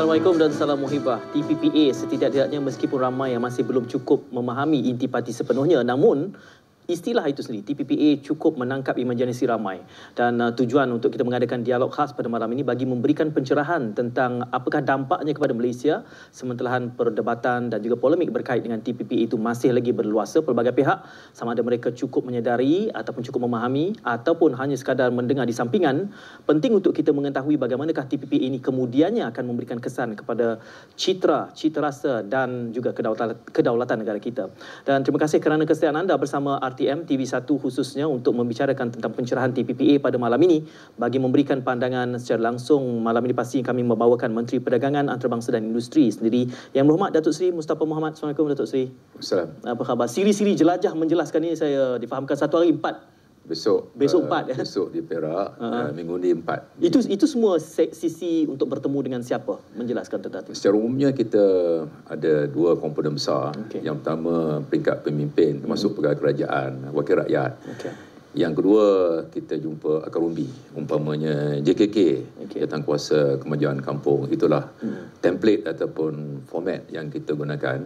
Assalamualaikum dan salam muhibah. TPPA setidak-tidaknya meskipun ramai yang masih belum cukup memahami intipati sepenuhnya, namun istilah itu sendiri, TPPA, cukup menangkap imajinasi ramai. Dan tujuan untuk kita mengadakan dialog khas pada malam ini bagi memberikan pencerahan tentang apakah dampaknya kepada Malaysia sementelahan perdebatan dan juga polemik berkait dengan TPPA itu masih lagi berluasa pelbagai pihak, sama ada mereka cukup menyedari ataupun cukup memahami ataupun hanya sekadar mendengar di sampingan. Penting untuk kita mengetahui bagaimanakah TPPA ini kemudiannya akan memberikan kesan kepada citra rasa dan juga kedaulatan negara kita. Dan terima kasih kerana kesediaan anda bersama RTM TV1 khususnya untuk membicarakan tentang pencerahan TPPA pada malam ini. Bagi memberikan pandangan secara langsung, malam ini pasti kami membawakan Menteri Perdagangan, Antarabangsa dan Industri sendiri, Yang Berhormat Datuk Seri Mustafa Mohamed. Assalamualaikum Datuk Seri. Assalamualaikum. Apa khabar? Siri-siri jelajah menjelaskan ini saya difahamkan 1 hari 4. Besok 4 ya. Besok di Perak, minggu ni 4. Itu semua sisi untuk bertemu dengan siapa menjelaskan tentang itu. Secara umumnya kita ada 2 komponen besar. Yang pertama peringkat pemimpin termasuk pegawai kerajaan, wakil rakyat. Yang kedua kita jumpa akar umbi, umpamanya JKK, Jawatankuasa Kemajuan Kampung. Itulah template ataupun format yang kita gunakan.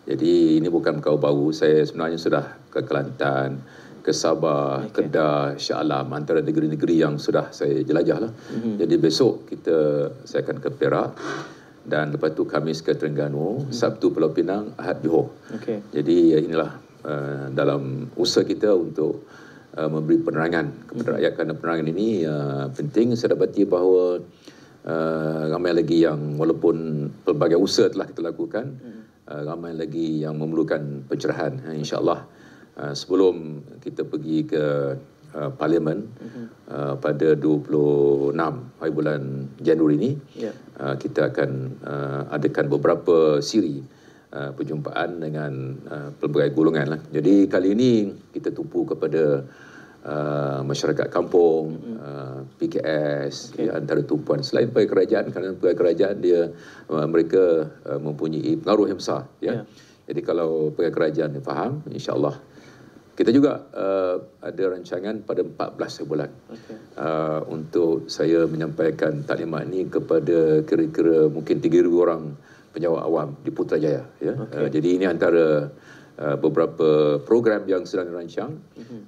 Jadi ini bukan perkara baru. Saya sebenarnya sudah ke Kelantan, ke Sabah, Kedah, Shah Alam, antara negeri-negeri yang sudah saya jelajah lah. Jadi besok saya akan ke Perak dan lepas tu Khamis ke Terengganu, Sabtu Pulau Pinang, Ahad Johor. Jadi inilah dalam usaha kita untuk memberi penerangan kepada rakyat, kerana penerangan ini penting. Saya dapati bahawa ramai lagi yang walaupun pelbagai usaha telah kita lakukan, ramai lagi yang memerlukan pencerahan. InsyaAllah sebelum kita pergi ke Parlimen pada 26 hari bulan Januari ini, kita akan adakan beberapa siri perjumpaan dengan pelbagai golongan lah. Jadi kali ini kita tumpu kepada masyarakat kampung, PKS, antara tumpuan selain pegawai kerajaan, kerana pegawai kerajaan mereka mempunyai pengaruh yang besar. Jadi kalau pegawai kerajaan faham, insya-Allah. Kita juga ada rancangan pada 14 bulan untuk saya menyampaikan taklimat ini kepada kira-kira mungkin 3,000 orang penjawat awam di Putrajaya. Jadi ini antara beberapa program yang sedang dirancang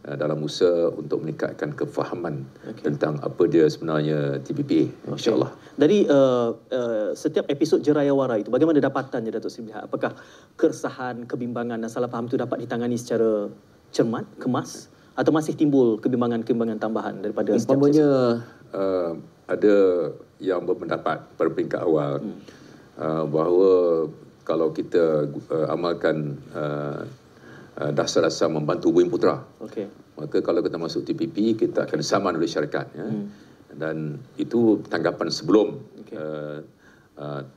dalam usaha untuk meningkatkan kefahaman tentang apa dia sebenarnya TPPA, insyaAllah. Dari setiap episod Jerayawara itu, bagaimana dapatannya Datuk Seri? Apakah keresahan, kebimbangan dan salah faham itu dapat ditangani secara cermat, kemas, atau masih timbul kebimbangan-kebimbangan tambahan daripada umpamanya ada yang berpendapat pada peringkat awal bahawa kalau kita amalkan dasar-dasar membantu Bumiputera, maka kalau kita masuk TPP kita akan saman oleh syarikat. Dan itu tanggapan sebelum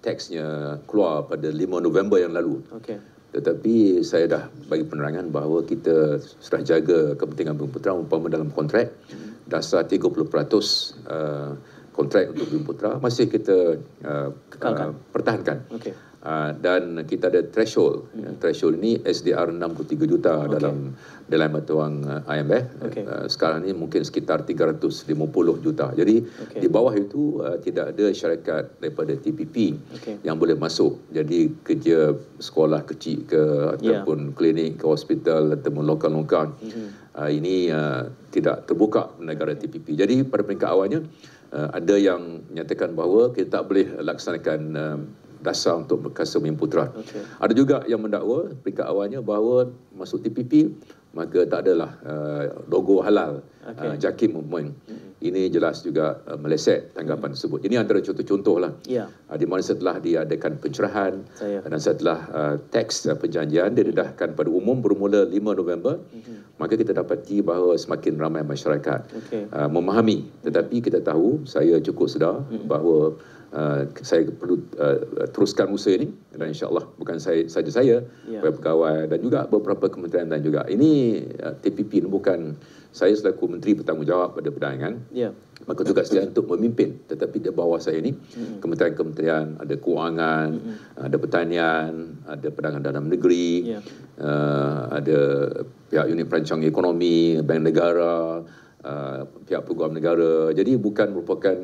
teksnya keluar pada 5 November yang lalu. Tetapi saya dah bagi penerangan bahawa kita sudah jaga kepentingan Bumiputera, umpama dalam kontrak dasar 30% kontrak untuk Bumiputera masih kita pertahankan. Dan kita ada threshold. Threshold ini SDR 63 juta dalam batuang IMF. Sekarang ini mungkin sekitar 350 juta. Jadi di bawah itu tidak ada syarikat daripada TPP yang boleh masuk. Jadi kerja sekolah kecil ke ataupun klinik ke hospital ataupun lokal-lokal ini tidak terbuka negara TPP. Jadi pada peringkat awalnya ada yang menyatakan bahawa kita tak boleh laksanakan dasar untuk berkasa Bumiputera. Ada juga yang mendakwa peringkat awalnya bahawa masuk TPP maka tak adalah logo halal, JAKIM movement. Ini jelas juga meleset tanggapan tersebut. Ini antara contoh-contoh lah. Di mana setelah diadakan pencerahan dan setelah teks perjanjian didedahkan pada umum bermula 5 November, maka kita dapati bahawa semakin ramai masyarakat memahami. Tetapi kita tahu, saya cukup sedar bahawa saya perlu teruskan usaha ini, dan insyaAllah bukan saja saya, pegawai dan juga beberapa kementerian dan juga ini TPP ini bukan saya selaku menteri bertanggungjawab pada perdagangan, maka tugas saya untuk memimpin, tetapi di bawah saya ini kementerian-kementerian, ada kewangan, ada pertanian, ada perdagangan dalam negeri, ada pihak unit perancang ekonomi, bank negara, pihak peguam negara. Jadi bukan merupakan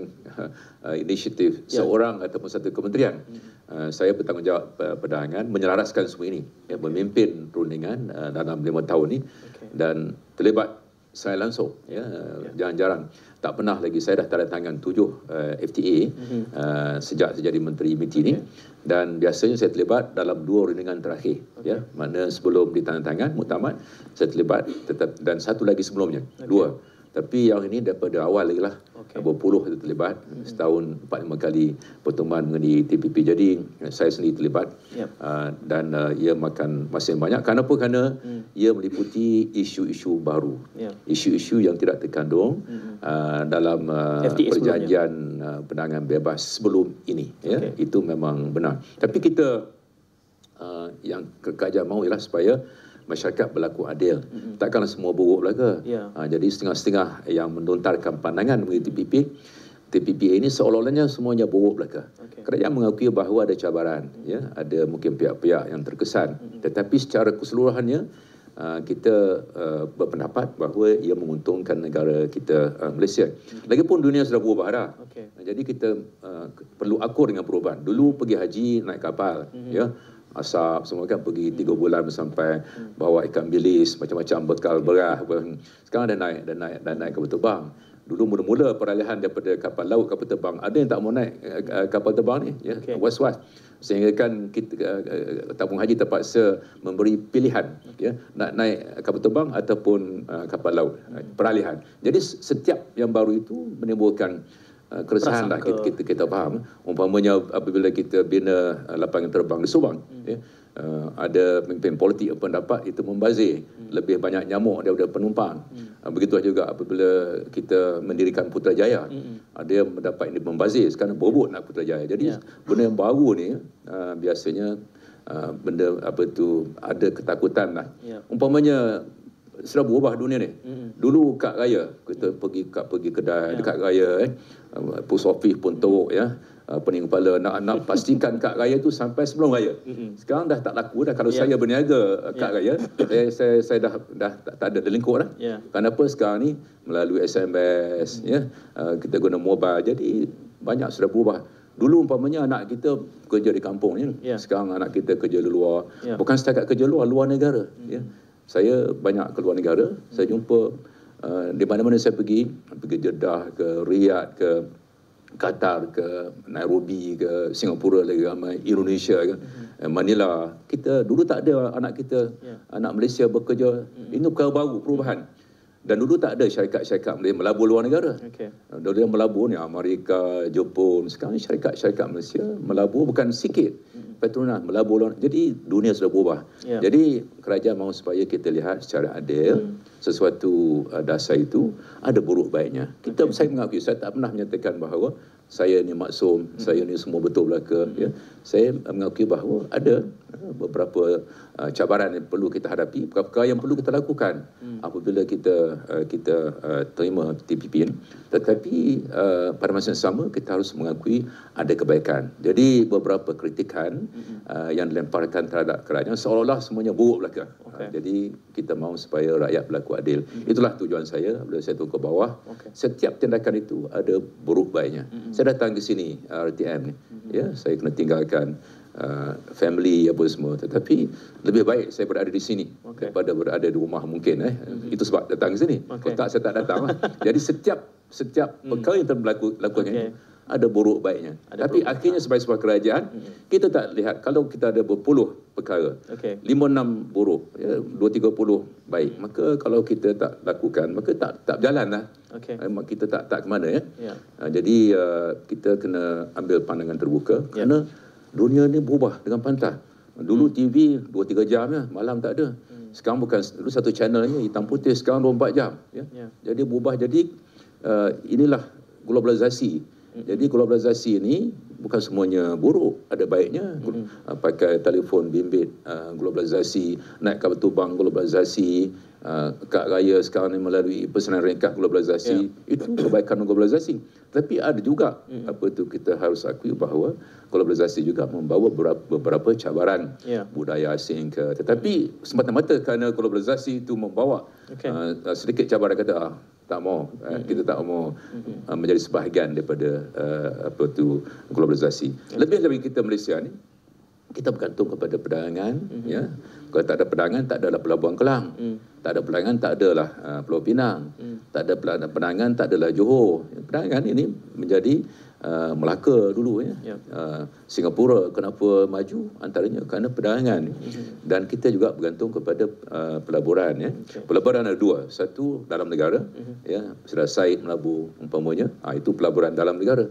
inisiatif seorang ataupun satu kementerian. Saya bertanggungjawab perdagangan menyelaraskan semua ini, memimpin perundingan dalam 5 tahun ini, dan terlibat saya langsung, jarang-jarang. Tak pernah lagi saya dah tanda tangan 7 FTA sejak saya jadi Menteri MITI ini, dan biasanya saya terlibat dalam 2 rundingan terakhir, mana sebelum ditandatangan muktamad saya terlibat, dan satu lagi sebelumnya, 2. Tapi yang ini daripada awal lagi lah, berpuluh terlibat, setahun 4-5 kali pertemuan mengenai TPP. Jadi saya sendiri terlibat, dan ia makan masa yang banyak. Kerana ia meliputi isu-isu baru, isu-isu yang tidak terkandung dalam perjanjian perdagangan bebas sebelum ini. Itu memang benar. Tapi kita yang kerajaan mahu ialah supaya masyarakat berlaku adil. Takkanlah semua buruk belaka. Jadi setengah-setengah yang mendontarkan pandangan mengenai TPP ini seolah-olahnya semuanya buruk belaka. Kerajaan mengakui bahawa ada cabaran, ada mungkin pihak-pihak yang terkesan, tetapi secara keseluruhannya kita berpendapat bahawa ia menguntungkan negara kita, Malaysia. Lagipun dunia sudah berubah dah. Jadi kita perlu akur dengan perubahan. Dulu pergi haji naik kapal, asap semua kan, pergi 3 bulan sampai bawa ikan bilis, macam-macam bekal beras. Sekarang dah naik kapal terbang. Dulu mula-mula peralihan daripada kapal laut kapal terbang, ada yang tak mau naik kapal terbang ni, was-was, sehingga kan kita tabung haji terpaksa memberi pilihan, nak naik kapal terbang ataupun kapal laut, peralihan. Jadi setiap yang baru itu menimbulkan keresahan lah, kita faham. Umpamanya apabila kita bina lapangan terbang di Subang, ada pemimpin politik yang pendapat itu membazir, lebih banyak nyamuk daripada penumpang. Begitu juga apabila kita mendirikan Putrajaya, ada yang mendapat ini membazir, sekarang berebut nak Putrajaya. Jadi benda yang baru ni biasanya benda ada ketakutan lah. Umpamanya sudah berubah dunia ni. Dulu kad raya, kita pergi kedai dekat raya, post office pun teruk, pening kepala nak pastikan kad raya tu sampai sebelum raya. Sekarang dah tak laku dah. Kalau saya berniaga kad raya, saya dah tak ada lingkup dah. Kenapa sekarang ni melalui SMS, kita guna mobile, jadi banyak sudah berubah. Dulu umpamanya anak kita kerja di kampung, sekarang anak kita kerja di luar. Bukan setakat kerja luar negara. Saya banyak keluar negara, saya jumpa di mana-mana saya pergi Jeddah, ke Riyadh, ke Qatar, ke Nairobi, ke Singapura lagi ramai, Indonesia, ke Manila. Kita dulu tak ada anak kita, anak Malaysia bekerja. Ini perkara baru, perubahan. Dan dulu tak ada syarikat-syarikat Malaysia melabur luar negara. Dulu yang melabur ni Amerika, Jepun. Sekarang syarikat-syarikat Malaysia melabur bukan sikit. Petronas melabur luar. Jadi dunia sudah berubah. Jadi kerajaan mahu supaya kita lihat secara adil sesuatu dasar itu ada buruk baiknya. Saya mengakui, saya tak pernah menyatakan bahawa saya ni maksum, saya ni semua betul belaka. Saya mengakui bahawa ada beberapa cabaran yang perlu kita hadapi, perkara yang perlu kita lakukan apabila kita terima TPP ini. Tetapi pada masa yang sama kita harus mengakui ada kebaikan. Jadi beberapa kritikan yang dilemparkan terhadap kerajaan seolah-olah semuanya buruk belaka. Jadi kita mahu supaya rakyat berlaku adil. Itulah tujuan saya bila saya turun ke bawah. Setiap tindakan itu ada buruk baiknya. Saya datang ke sini RTM ni, saya kena tinggalkan family apa semua, tetapi lebih baik saya berada di sini daripada berada di rumah mungkin. Itu sebab datang ke sini. Kalau tak, saya tak datang lah. Jadi setiap perkara yang terlakukan ini ada buruk baiknya. Tapi akhirnya sebagai sebuah kerajaan, kita tak lihat, kalau kita ada berpuluh perkara, 5-6 buruk, 2-30 baik, maka kalau kita tak lakukan, maka tak berjalan lah. Kita tak ke mana. Jadi kita kena ambil pandangan terbuka, kerana dunia ni berubah dengan pantang. Dulu TV 2-3 jam malam tak ada. Sekarang bukan, dulu satu channelnya hitam putih, sekarang 24 jam. Jadi berubah. Jadi inilah globalisasi. Jadi globalisasi ini bukan semuanya buruk, ada baiknya. Pakai telefon bimbit, globalisasi, naik kapal terbang globalisasi, kad raya sekarang ni melalui pesanan ringkas globalisasi, itu kebaikan globalisasi. Tapi ada juga kita harus akui bahawa globalisasi juga membawa beberapa cabaran budaya asing tetapi semata-mata kerana globalisasi itu membawa sedikit cabaran, kata tak mau, kita tak mau menjadi sebahagian daripada globalisasi. Lebih-lebih kita Malaysia ni, kita bergantung kepada perdagangan. Kalau tak ada perdagangan, tak adalah Pelabuhan Kelang. Tak ada perdagangan, tak adalah Pulau Pinang. Tak ada perdagangan, tak adalah Johor. Perdagangan ini menjadi Melaka dulu. Singapura kenapa maju? Antaranya kerana perdagangan. Dan kita juga bergantung kepada pelaburan. Pelaburan ada dua. Satu dalam negara. Sudah Said melabur umpamanya. Itu pelaburan dalam negara.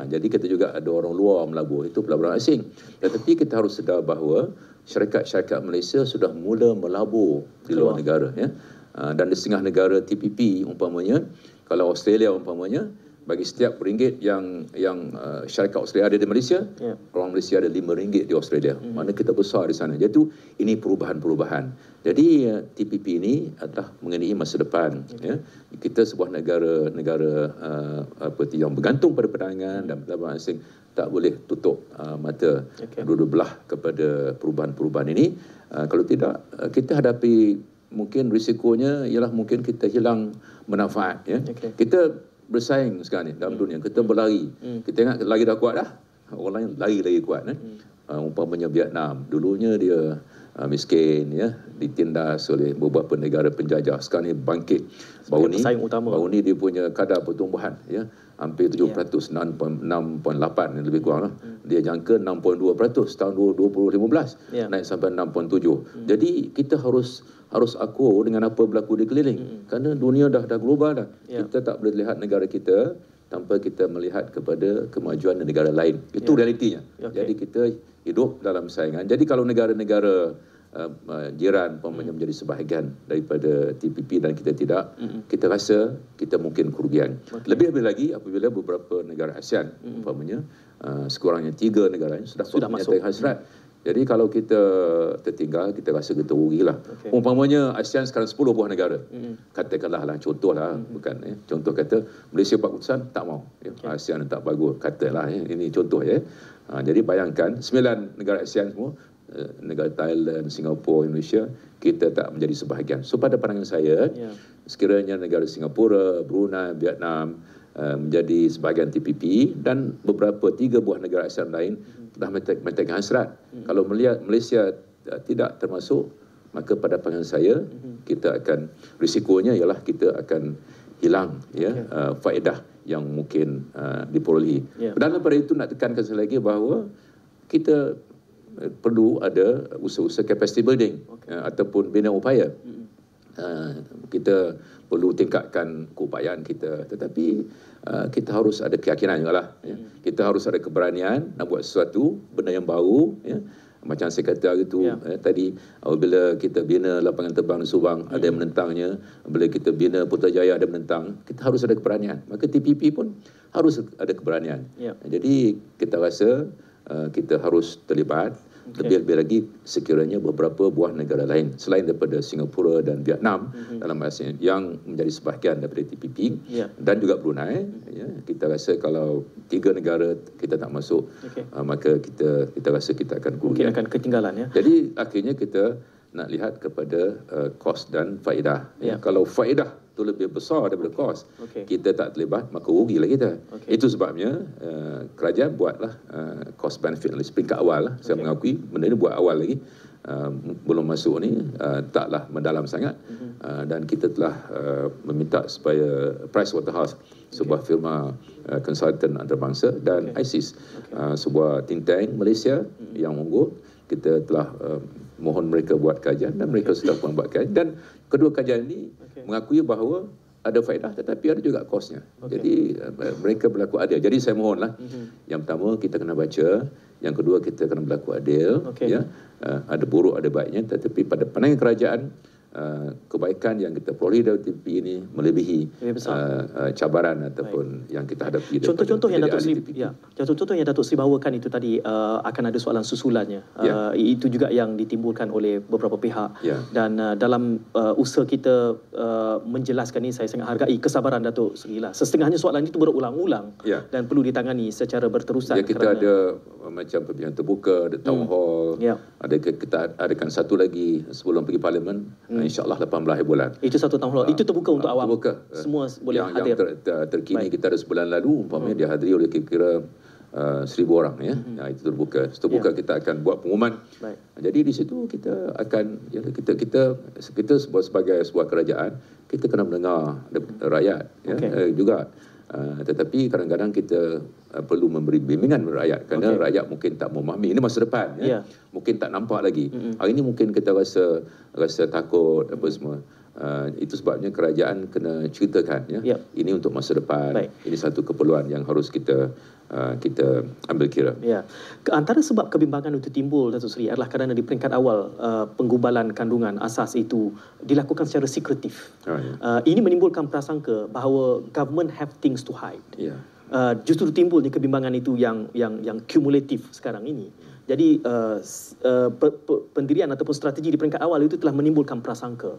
Jadi kita juga ada orang luar melabur. Itu pelaburan asing. Tetapi kita harus sedar bahawa syarikat-syarikat Malaysia sudah mula melabur di luar negara. Dan di setengah negara TPP umpamanya, kalau Australia umpamanya, bagi setiap ringgit yang syarikat Australia ada di Malaysia, orang Malaysia ada RM5 di Australia. Mana kita besar di sana. Jadi ini perubahan-perubahan. Jadi TPP ini adalah mengenai masa depan. Kita sebuah negara yang bergantung pada perdagangan dan pelaburan asing, tak boleh tutup mata dua-dua belah kepada perubahan-perubahan ini. Kalau tidak, kita hadapi mungkin risikonya ialah mungkin kita hilang manfaat. Kita bersaing sekarang ni dalam dunia, kita berlari. Kita tengok lari dah kuat dah, orang lain lari lagi kuat. Umpamanya Vietnam, dulunya dia miskin, ditindas oleh beberapa negara penjajah. Sekarang ni bangkit. Baru ni dia punya kadar pertumbuhan hampir 7%, 6.8 lebih kurang lah. Dia jangka 6.2% tahun 2015, naik sampai 6.7. Jadi kita harus akur dengan apa berlaku di keliling. Kerana dunia dah global dah. Kita tak boleh lihat negara kita tanpa kita melihat kepada kemajuan negara lain. Itu realitinya. Jadi kita hidup dalam saingan. Jadi kalau negara-negara jiran menjadi sebahagian daripada TPP dan kita tidak, kita rasa kita mungkin kerugian. Lebih-lebih lagi apabila beberapa negara ASEAN umpamanya, sekurangnya 3 negara sudah menyatakan hasrat. Jadi kalau kita tertinggal, kita rasa kita rugilah. Umpamanya ASEAN sekarang 10 buah negara. Katakanlah contohlah, bukan contoh kata Malaysia buat keputusan tak mau. ASEAN tak bagus, katalah ini contoh jadi bayangkan 9 negara ASEAN semua, negara Thailand, Singapura, Indonesia, kita tak menjadi sebahagian. So pada pandangan saya, sekiranya negara Singapura, Brunei, Vietnam menjadi sebahagian TPP dan beberapa 3 buah negara ASEAN lain telah menyatakan hasrat. Kalau melihat Malaysia tidak termasuk, maka pada pandangan saya kita akan, risikonya ialah kita akan hilang faedah yang mungkin diperolehi. Dan daripada itu nak tekankan sekali lagi bahawa kita perlu ada usaha-usaha capacity building ataupun bina upaya. Kita perlu tingkatkan keupayaan kita, tetapi kita harus ada keyakinan juga lah. Kita harus ada keberanian nak buat sesuatu benda yang baru. Macam saya kata hari itu tadi, apabila kita bina lapangan terbang di Subang, ada yang menentangnya. Apabila kita bina Putrajaya, ada yang menentang. Kita harus ada keberanian. Maka TPP pun harus ada keberanian. Jadi kita rasa kita harus terlibat. Lebih-lebih lagi sekiranya beberapa buah negara lain selain daripada Singapura dan Vietnam dalam ASEAN yang menjadi sebahagian daripada TPP dan juga Brunei, kita rasa kalau 3 negara kita tak masuk, maka kita rasa kita akan kerugian. Mungkin akan ketinggalan Jadi akhirnya kita nak lihat kepada kos dan faedah. Kalau faedah itu lebih besar daripada kos, kita tak terlibat, maka rugilah kita. Itu sebabnya kerajaan buatlah cost benefit analysis peringkat awal lah. Saya mengakui benda ini buat awal lagi, belum masuk ni taklah mendalam sangat. Dan kita telah meminta supaya Pricewaterhouse, sebuah firma konsultan antarabangsa, dan ISIS, sebuah think tank Malaysia yang unggul, kita telah mohon mereka buat kajian dan mereka sudah pun buat kajian. Dan kedua kajian ini mengakui bahawa ada faedah tetapi ada juga kosnya. Jadi mereka berlaku adil. Jadi saya mohonlah, yang pertama kita kena baca, yang kedua kita kena berlaku adil. Ada buruk ada baiknya, tetapi pada pandangan kerajaan kebaikan yang kita peroleh dari TPP ini melebihi cabaran ataupun yang kita hadapi. Contoh-contoh yang Datuk Seri, contoh-contoh yang Datuk Seri bawakan itu tadi akan ada soalan susulannya. Itu juga yang ditimbulkan oleh beberapa pihak. Dan dalam usaha kita menjelaskan ini, saya sangat hargai kesabaran Datuk Seri lah. Setengahnya soalan itu berulang-ulang dan perlu ditangani secara berterusan. Kita ada macam perbincangan terbuka, ada town hall, ada kita adakan satu lagi sebelum pergi parlimen, insyaAllah 18 bulan. Itu satu tahun lalu. Itu terbuka untuk awam. Terbuka. Semua boleh hadir. Yang terkini kita ada sebulan lalu, umpamanya dihadiri oleh kira-kira 1,000 orang. Itu terbuka. Terbuka kita akan buat pengumuman. Jadi di situ kita akan, kita sebagai sebuah kerajaan, kita kena mendengar rakyat juga. Tetapi kadang-kadang kita perlu memberi bimbingan kepada rakyat kerana rakyat mungkin tak memahami. Ini masa depan, mungkin tak nampak lagi. Hari ini mungkin kita rasa takut apa semua. Itu sebabnya kerajaan kena ceritakan ini untuk masa depan. Ini satu keperluan yang harus kita ambil kira. Antara sebab kebimbangan itu timbul, Datuk Seri, adalah kerana di peringkat awal penggubalan kandungan asas itu dilakukan secara sekretif. Ini menimbulkan prasangka bahawa government have things to hide. Justru timbulnya kebimbangan itu yang kumulatif sekarang ini. Jadi pendirian ataupun strategi di peringkat awal itu telah menimbulkan prasangka.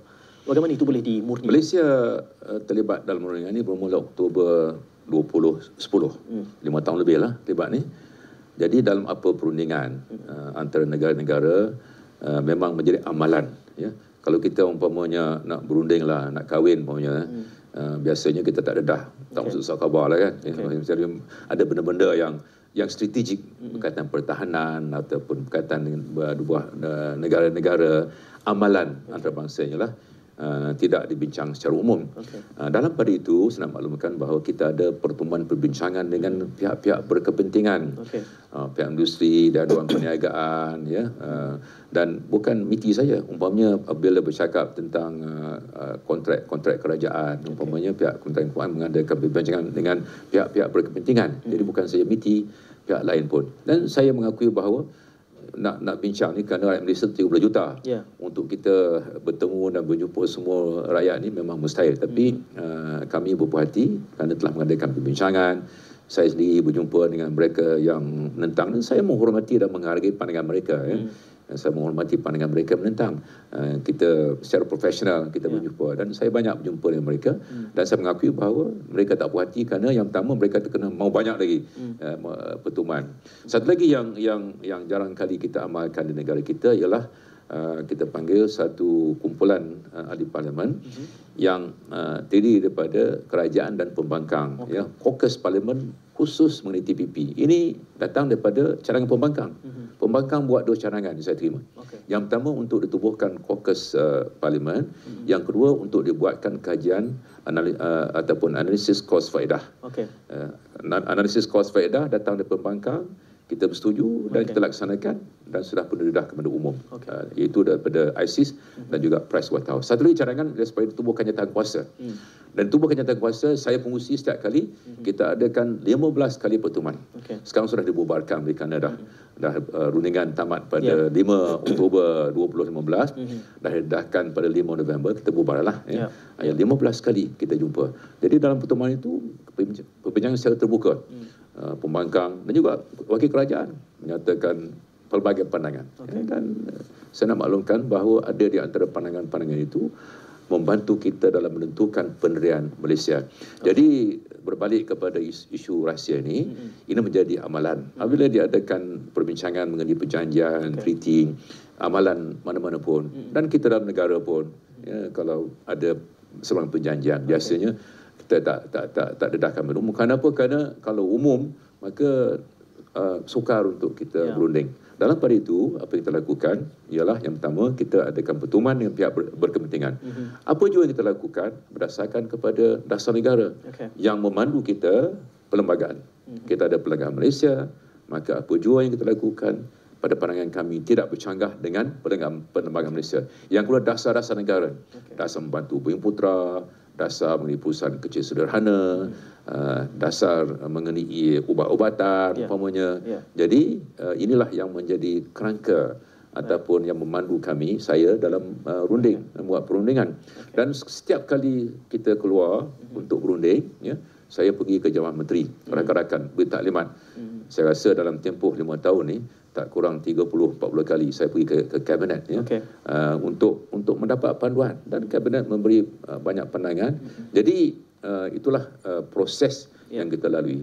Bagaimana itu boleh dimurni? Malaysia terlibat dalam perundingan ini bermula Oktober 2010. 5 tahun lebih lah terlibat ni. Jadi dalam apa perundingan antara negara-negara memang menjadi amalan. Kalau kita umpamanya nak berunding lah, nak kahwin umpamanya, biasanya kita tak dedah, tak masuk susah khabar lah kan. Ada benda-benda yang strategik berkaitan pertahanan ataupun berkaitan dengan dua negara-negara, amalan antarabangsanya lah. Tidak dibincang secara umum. Dalam pada itu, saya nak maklumkan bahawa kita ada pertemuan perbincangan dengan pihak-pihak berkepentingan, pihak industri dan dewan perniagaan, dan bukan MITI saja. Umpamanya bila bercakap tentang kontrak kerajaan, umpamanya pihak Kementerian Kewangan mengadakan perbincangan dengan pihak-pihak berkepentingan. Jadi bukan saja MITI, pihak lain pun. Dan saya mengakui bahawa nak bincang ni kerana rakyat Malaysia 30 juta. Untuk kita bertemu dan berjumpa semua rakyat ni memang mustahil. Tapi kami berpuas hati kerana telah mengadakan perbincangan. Saya sendiri berjumpa dengan mereka yang menentang dan saya menghormati dan menghargai pandangan mereka. Saya menghormati pandangan mereka menentang. Kita secara profesional kita berjumpa dan saya banyak berjumpa dengan mereka dan saya mengakui bahawa mereka tak puas hati kerana yang pertama mereka terkena mau banyak lagi pertemuan. Satu lagi yang jarang kali kita amalkan di negara kita ialah kita panggil satu kumpulan ahli parlimen yang terdiri daripada kerajaan dan pembangkang. Caucus parlimen khusus mengenai TPP. Ini datang daripada cadangan pembangkang. Pembangkang buat 2 cadangan saya terima. Yang pertama untuk ditubuhkan caucus parlimen, yang kedua untuk dibuatkan kajian ataupun analisis kos faedah. Analisis kos faedah datang dari pembangkang, kita bersetuju dan kita laksanakan dan sudah pun didedah kepada umum. Iaitu daripada ISIS dan juga Pricewaterhouse. Satu lagi cadangan supaya ditubuhkan kenyataan kuasa. Dan tubuh kenyataan kuasa saya pengurusi setiap kali kita adakan 15 kali pertemuan. Sekarang sudah dibubarkan kerana dah rundingan tamat pada 5 Oktober 2015, dah didedahkan pada 5 November, kita bubarlah. 15 kali kita jumpa. Jadi dalam pertemuan itu perbincangan secara terbuka. Pembangkang dan juga wakil kerajaan menyatakan pelbagai pandangan. Dan saya nak maklumkan bahawa ada di antara pandangan-pandangan itu membantu kita dalam menentukan pendirian Malaysia. Jadi berbalik kepada isu rahsia ini menjadi amalan. Apabila diadakan perbincangan mengenai perjanjian, treaty, amalan mana-mana pun, dan kita dalam negara pun, kalau ada sebarang perjanjian, biasanya kita tak dedahkan umum. Kenapa? Kerana kalau umum, maka sukar untuk kita berunding. Dalam pada itu, apa yang kita lakukan ialah yang pertama, kita adakan pertemuan dengan pihak berkepentingan. Apa juga yang kita lakukan berdasarkan kepada dasar negara yang memandu kita perlembagaan. Kita ada Perlembagaan Malaysia, maka apa juga yang kita lakukan pada pandangan kami tidak bercanggah dengan Perlembagaan Malaysia. Yang kedua, dasar-dasar negara. Dasar membantu Bumi Putra, dasar mengenai perusahaan kecil sederhana, dasar mengenai ubat-ubatan, umpamanya. Jadi inilah yang menjadi kerangka ataupun yang memandu kami, saya dalam membuat perundingan. Dan setiap kali kita keluar untuk berunding, ya, saya pergi ke Jabatan Menteri, rakan-rakan bertaklimat. Saya rasa dalam tempoh 5 tahun ni, tak kurang 30-40 kali saya pergi ke kabinet, ya, untuk mendapat panduan, dan kabinet memberi banyak pandangan. Jadi itulah proses yang kita lalui.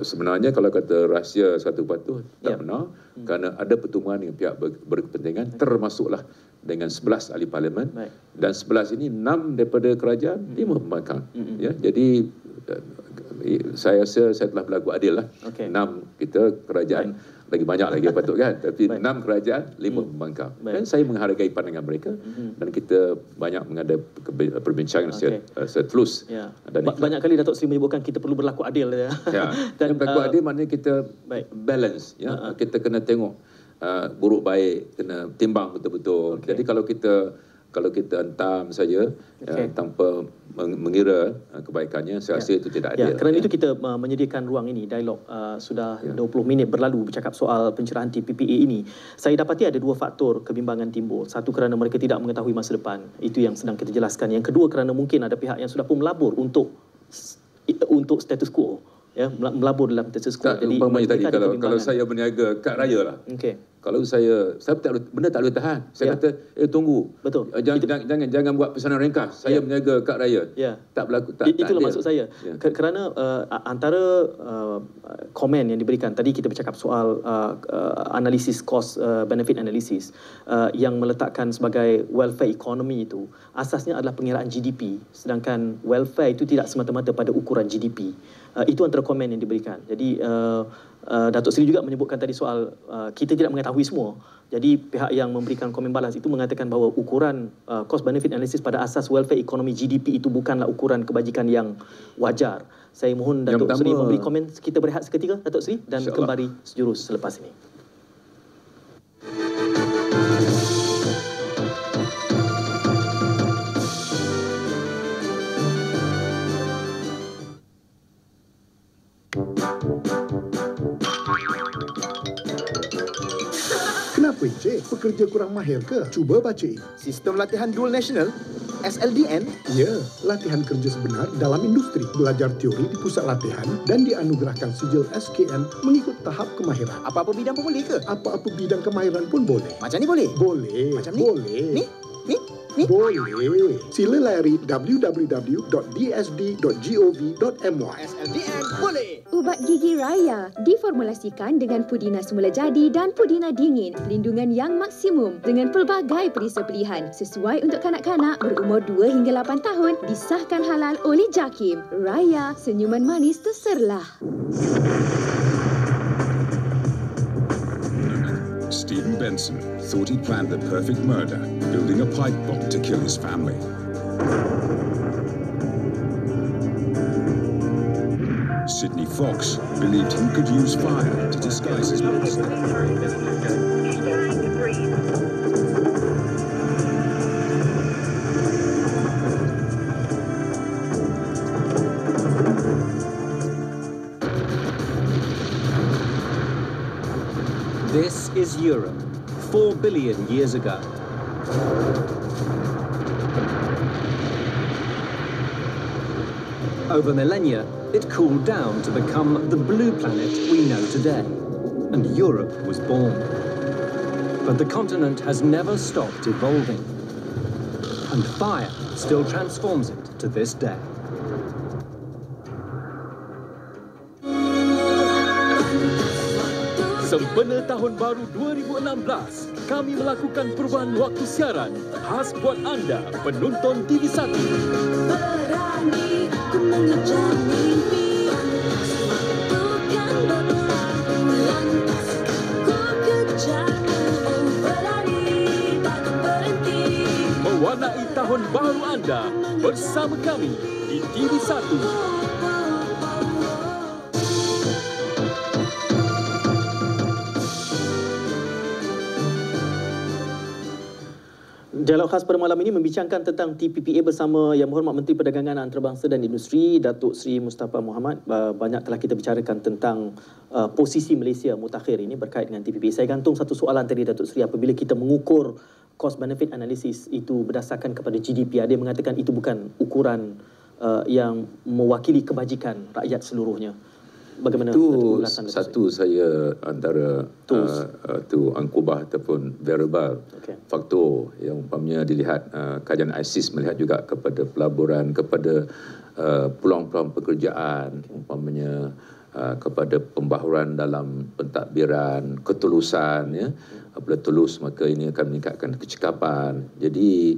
Sebenarnya kalau kata rahsia satu batu tak benar, kerana ada pertemuan dengan pihak berkepentingan, termasuklah dengan 11 ahli parlimen, dan 11 ini 6 daripada kerajaan, 5 pembangkang. Ya, jadi saya rasa saya telah berlaku adil lah. 6 kita kerajaan, lagi banyak lagi patut kan, tapi 6 kerajaan, 5 pembangkang. Dan saya menghargai pandangan mereka, dan kita banyak mengada perbincangan secara telus. Dan banyak kali Datuk Seri menyebutkan kita perlu berlaku adil. Dan berlaku adil maknanya kita balance, ya. Kita kena tengok buruk baik, kena timbang betul-betul. Jadi kalau kita hentam saja tanpa mengira kebaikannya, saya rasa itu tidak adil. Kerana itu kita menyediakan ruang ini, dialog. Sudah 20 minit berlalu bercakap soal pencerahan TPPA ini. Saya dapati ada 2 faktor kebimbangan timbul. Satu, kerana mereka tidak mengetahui masa depan. Itu yang sedang kita jelaskan. Yang kedua, kerana mungkin ada pihak yang sudah pun melabur untuk status quo. Ya, melabur dalam status quo. Jadi tadi kalau saya berniaga kad raya lah. Kalau saya benda tak boleh tahan. Saya kata, tunggu. Betul. Jangan buat pesanan ringkas. Saya berniaga kad raya. Tak berlaku. Itulah maksud saya. Kerana antara komen yang diberikan, tadi kita bercakap soal analisis cost benefit analysis yang meletakkan sebagai welfare economy itu, asasnya adalah pengiraan GDP. Sedangkan welfare itu tidak semata-mata pada ukuran GDP. Itu antara komen yang diberikan. Jadi Datuk Seri juga menyebutkan tadi soal kita tidak mengetahui semua. Jadi pihak yang memberikan komen balas itu mengatakan bahawa ukuran cost benefit analysis pada asas welfare economy GDP itu bukanlah ukuran kebajikan yang wajar. Saya mohon Datuk Seri memberi komen. Kita berehat seketika, Datuk Seri, dan kembali sejurus selepas ini. Kenapa, Encik? Pekerja kurang mahir ke? Cuba baca ini. Sistem latihan dual national, SLDN? Ya, latihan kerja sebenar dalam industri. Belajar teori di pusat latihan dan dianugerahkan sijil SKN mengikut tahap kemahiran. Apa-apa bidang pun boleh ke? Apa-apa bidang kemahiran pun boleh. Macam ni boleh? Boleh. Macam ni? Boleh. Ni? Boleh. Sila layari www.dsd.gov.my. SLDN boleh. Ubat gigi raya diformulasikan dengan pudina semula jadi dan pudina dingin. Perlindungan yang maksimum dengan pelbagai perisa pilihan sesuai untuk kanak-kanak berumur 2 hingga 8 tahun. Disahkan halal oleh JAKIM. Raya, senyuman manis terserlah. Stephen Benson thought he planned the perfect murder, building a pipe bomb to kill his family. Sidney Fox believed he could use fire to disguise his monster. This is Europe, 4 billion years ago. Over millennia, it cooled down to become the blue planet we know today, and Europe was born. But the continent has never stopped evolving, and fire still transforms it to this day. Sempena Tahun Baru 2016, kami melakukan perubahan waktu siaran khas buat anda, penonton TV1. Berani ku mengejar mimpi, bukan berlaku lantas ku kejar, berlari takkan berhenti. Mewarnai Tahun Baru anda bersama kami di TV1. Dialog khas pada malam ini membincangkan tentang TPPA bersama Yang Berhormat Menteri Perdagangan Antarabangsa dan Industri Datuk Seri Mustafa Mohamed. Banyak telah kita bicarakan tentang posisi Malaysia mutakhir ini berkait dengan TPPA. Saya gantung satu soalan tadi Datuk Seri, apabila kita mengukur cost benefit analysis itu berdasarkan kepada GDP, ada yang mengatakan itu bukan ukuran yang mewakili kebajikan rakyat seluruhnya. Bagaimana itu satu saya antara tu angkubah ataupun variable faktor yang umpamanya dilihat kajian ISIS melihat juga kepada pelaburan, kepada peluang-peluang pekerjaan, umpamanya kepada pembaharuan dalam pentadbiran, ketulusan, ya. Apabila tulus maka ini akan meningkatkan kecekapan. Jadi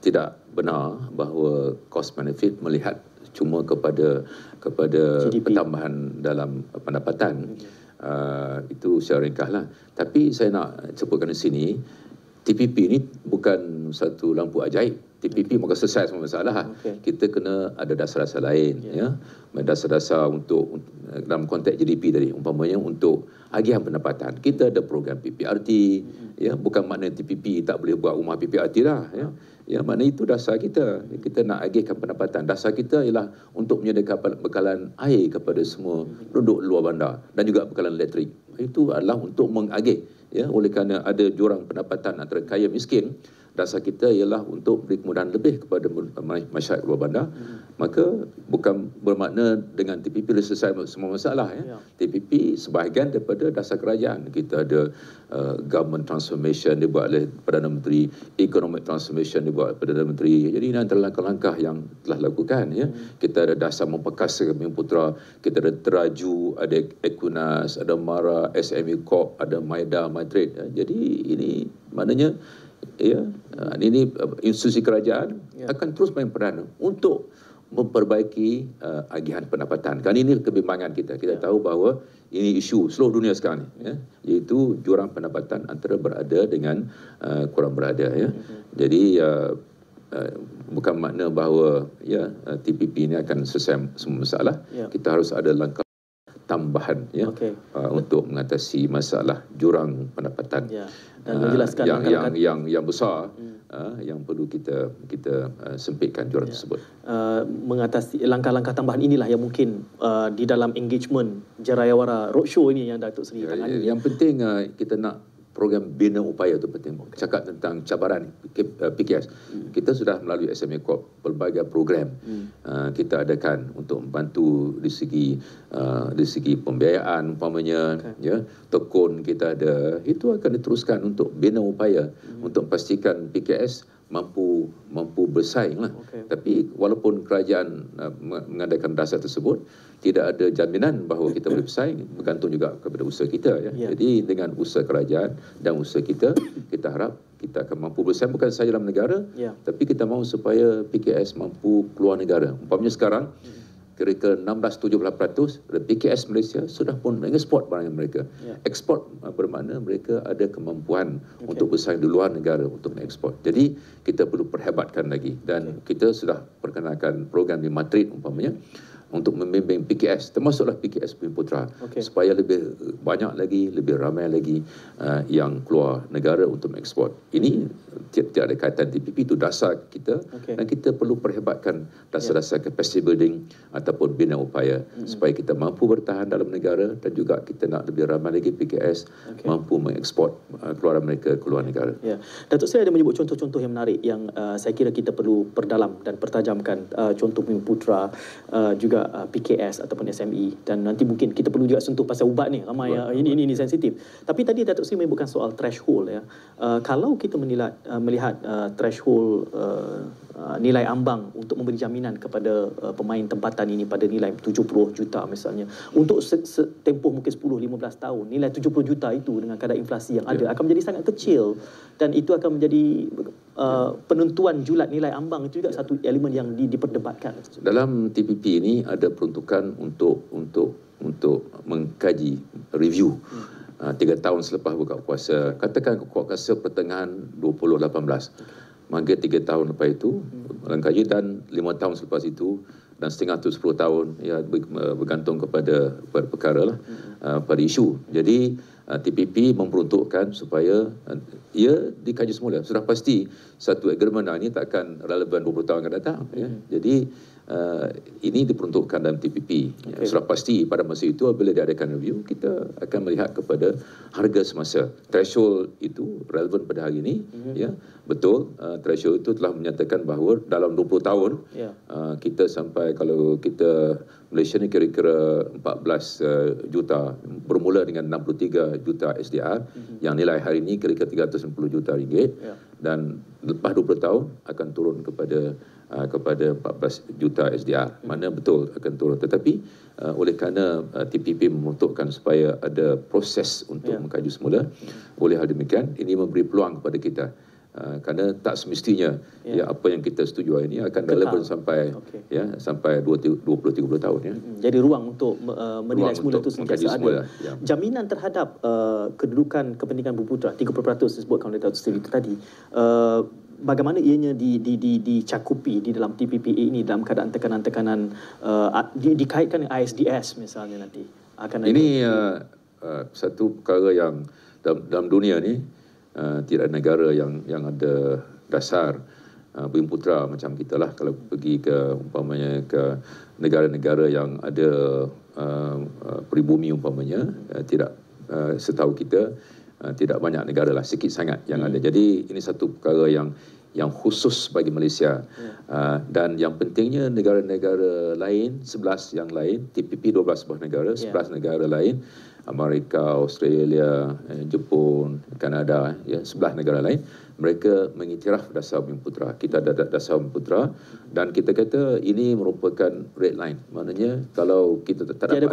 tidak benar bahawa cost benefit melihat cuma kepada GDP, pertambahan dalam pendapatan. Itu secara ringkaslah. Tapi saya nak sebutkan di sini, TPP ini bukan satu lampu ajaib. TPP maka selesai semua masalah. Kita kena ada dasar-dasar lain, ya. Dasar-dasar untuk dalam konteks GDP tadi, umpamanya untuk agihan pendapatan. Kita ada program PPRT, ya, bukan makna TPP tak boleh buat rumah PPRT dah, ya. Ya, makna itu dasar kita. Kita nak agihkan pendapatan. Dasar kita ialah untuk menyediakan bekalan air kepada semua penduduk luar bandar dan juga bekalan elektrik. Itu adalah untuk mengagih, ya, oleh kerana ada jurang pendapatan antara kaya miskin. Dasar kita ialah untuk beri kemudahan lebih kepada masyarakat luar bandar. Maka bukan bermakna dengan TPP selesai semua masalah, ya. TPP sebahagian daripada dasar kerajaan. Kita ada government transformation dibuat oleh Perdana Menteri, economic transformation dibuat oleh Perdana Menteri. Jadi ini antara langkah-langkah yang telah lakukan, ya. Kita ada dasar memperkasa Bumi Putra, kita ada Teraju, ada Equnas, ada MARA, SME Corp, ada Maida, MyTrade, ya. Jadi ini maknanya, ya, ini institusi kerajaan akan terus main peranan untuk memperbaiki agihan pendapatan. Kan ini kebimbangan kita. Kita tahu bahawa ini isu seluruh dunia sekarang, ya, iaitu jurang pendapatan antara berada dengan kurang berada, ya. Jadi bukan makna bahawa, ya, TPP ini akan selesai semua masalah. Kita harus ada langkah tambahan, ya, untuk mengatasi masalah jurang pendapatan, dan menjelaskan yang besar, yang perlu kita sempitkan jurang tersebut. Mengatasi langkah-langkah tambahan inilah yang mungkin di dalam engagement Jarayawara Roadshow ini yang Datuk Seri tangani. Yang penting kita nak program bina upaya itu penting. Cakap tentang cabaran PKS. Kita sudah melalui SME Corp pelbagai program kita adakan untuk membantu di segi pembiayaan umpamanya, ya, tekun kita ada. Itu akan diteruskan untuk bina upaya untuk memastikan PKS mampu bersaing lah. Tapi walaupun kerajaan mengadakan dasar tersebut, tidak ada jaminan bahawa kita boleh bersaing, bergantung juga kepada usaha kita, ya. Jadi dengan usaha kerajaan dan usaha kita harap kita akan mampu bersaing bukan sahaja dalam negara, tapi kita mahu supaya PKS mampu keluar negara. Umpamanya sekarang kira-kira 16-17% dari PKS Malaysia sudah pun mengeksport barang mereka. Ekspor bermakna mereka ada kemampuan untuk bersaing di luar negara untuk mengekspor. Jadi kita perlu perhebatkan lagi, dan kita sudah perkenalkan program di Madrid umpamanya untuk membimbing PKS, termasuklah PKS Bumi Putra, supaya lebih banyak lagi, lebih ramai lagi yang keluar negara untuk mengekspor. Ini tidak ada kaitan TPP, itu dasar kita, dan kita perlu perhebatkan dasar-dasar capacity building ataupun bina upaya supaya kita mampu bertahan dalam negara, dan juga kita nak lebih ramai lagi PKS mampu mengekspor keluaran mereka keluar negara. Datuk Seri ada menyebut contoh-contoh yang menarik yang saya kira kita perlu perdalam dan pertajamkan, contoh Bumi Putra, juga PKS ataupun SME, dan nanti mungkin kita perlu juga sentuh pasal ubat ni, ramai ini sensitif. Tapi tadi Datuk Seri menyebutkan soal threshold, ya. Kalau kita melihat threshold nilai ambang untuk memberi jaminan kepada pemain tempatan ini pada nilai 70 juta misalnya, untuk tempoh mungkin 10-15 tahun, nilai 70 juta itu dengan kadar inflasi yang ada akan menjadi sangat kecil, dan itu akan menjadi penentuan julat nilai ambang. Itu juga satu elemen yang diperdebatkan. Dalam TPP ini ada peruntukan untuk mengkaji review 3 tahun selepas buka puasa. Katakan buka puasa pertengahan 2018. Maka 3 tahun lepas itu mengkaji, dan 5 tahun selepas itu, dan setengah tu 10 tahun, ya, bergantung kepada perkara lah, pada isu. Jadi TPP memperuntukkan supaya ia dikaji semula. Sudah pasti satu agreement ini takkan relevan 20 tahun akan datang. Ya. Jadi ini diperuntukkan dalam TPP. Okay. Sudah pasti pada masa itu apabila diadakan review, kita akan melihat kepada harga semasa. Threshold itu relevan pada hari ini. Ya, betul. Threshold itu telah menyatakan bahawa dalam 20 tahun kita sampai, kalau kita Malaysia ni kira-kira 14 juta, bermula dengan 63 juta SDR, yang nilai hari ini kira-kira 360 juta ringgit, dan lepas 20 tahun akan turun kepada 14 juta SDR. Mana betul akan turun. Tetapi oleh kerana TPP membentukkan supaya ada proses untuk mengkaji semula, oleh hal demikian ini memberi peluang kepada kita. Kerana tak semestinya apa yang kita setujui ini akan relevan sampai sampai 20-30 tahun. Jadi ruang untuk menilai semula itu sentiasa ada. Jaminan terhadap kedudukan kepentingan Bumiputera 30% disebutkan oleh Datuk Seri itu tadi, bagaimana ianya dicakupi di dalam TPPA ini dalam keadaan tekanan-tekanan dikaitkan dengan ISDS misalnya nanti akan ini satu perkara yang dalam dunia ni tidak ada negara yang ada dasar Bumiputera macam kita lah. Kalau pergi ke umpamanya ke negara-negara yang ada peribumi umpamanya, tidak setahu kita tidak banyak negara lah, sikit sangat yang ada. Jadi ini satu perkara yang khusus bagi Malaysia. Dan yang pentingnya negara-negara lain, 11 yang lain, TPP 12 sebuah negara, 11 negara lain, Amerika, Australia, Jepun, Kanada, 11 negara lain, mereka mengiktiraf dasar Bumiputera. Kita ada dasar Bumiputera dan kita kata ini merupakan red line. Maknanya kalau kita tak dapat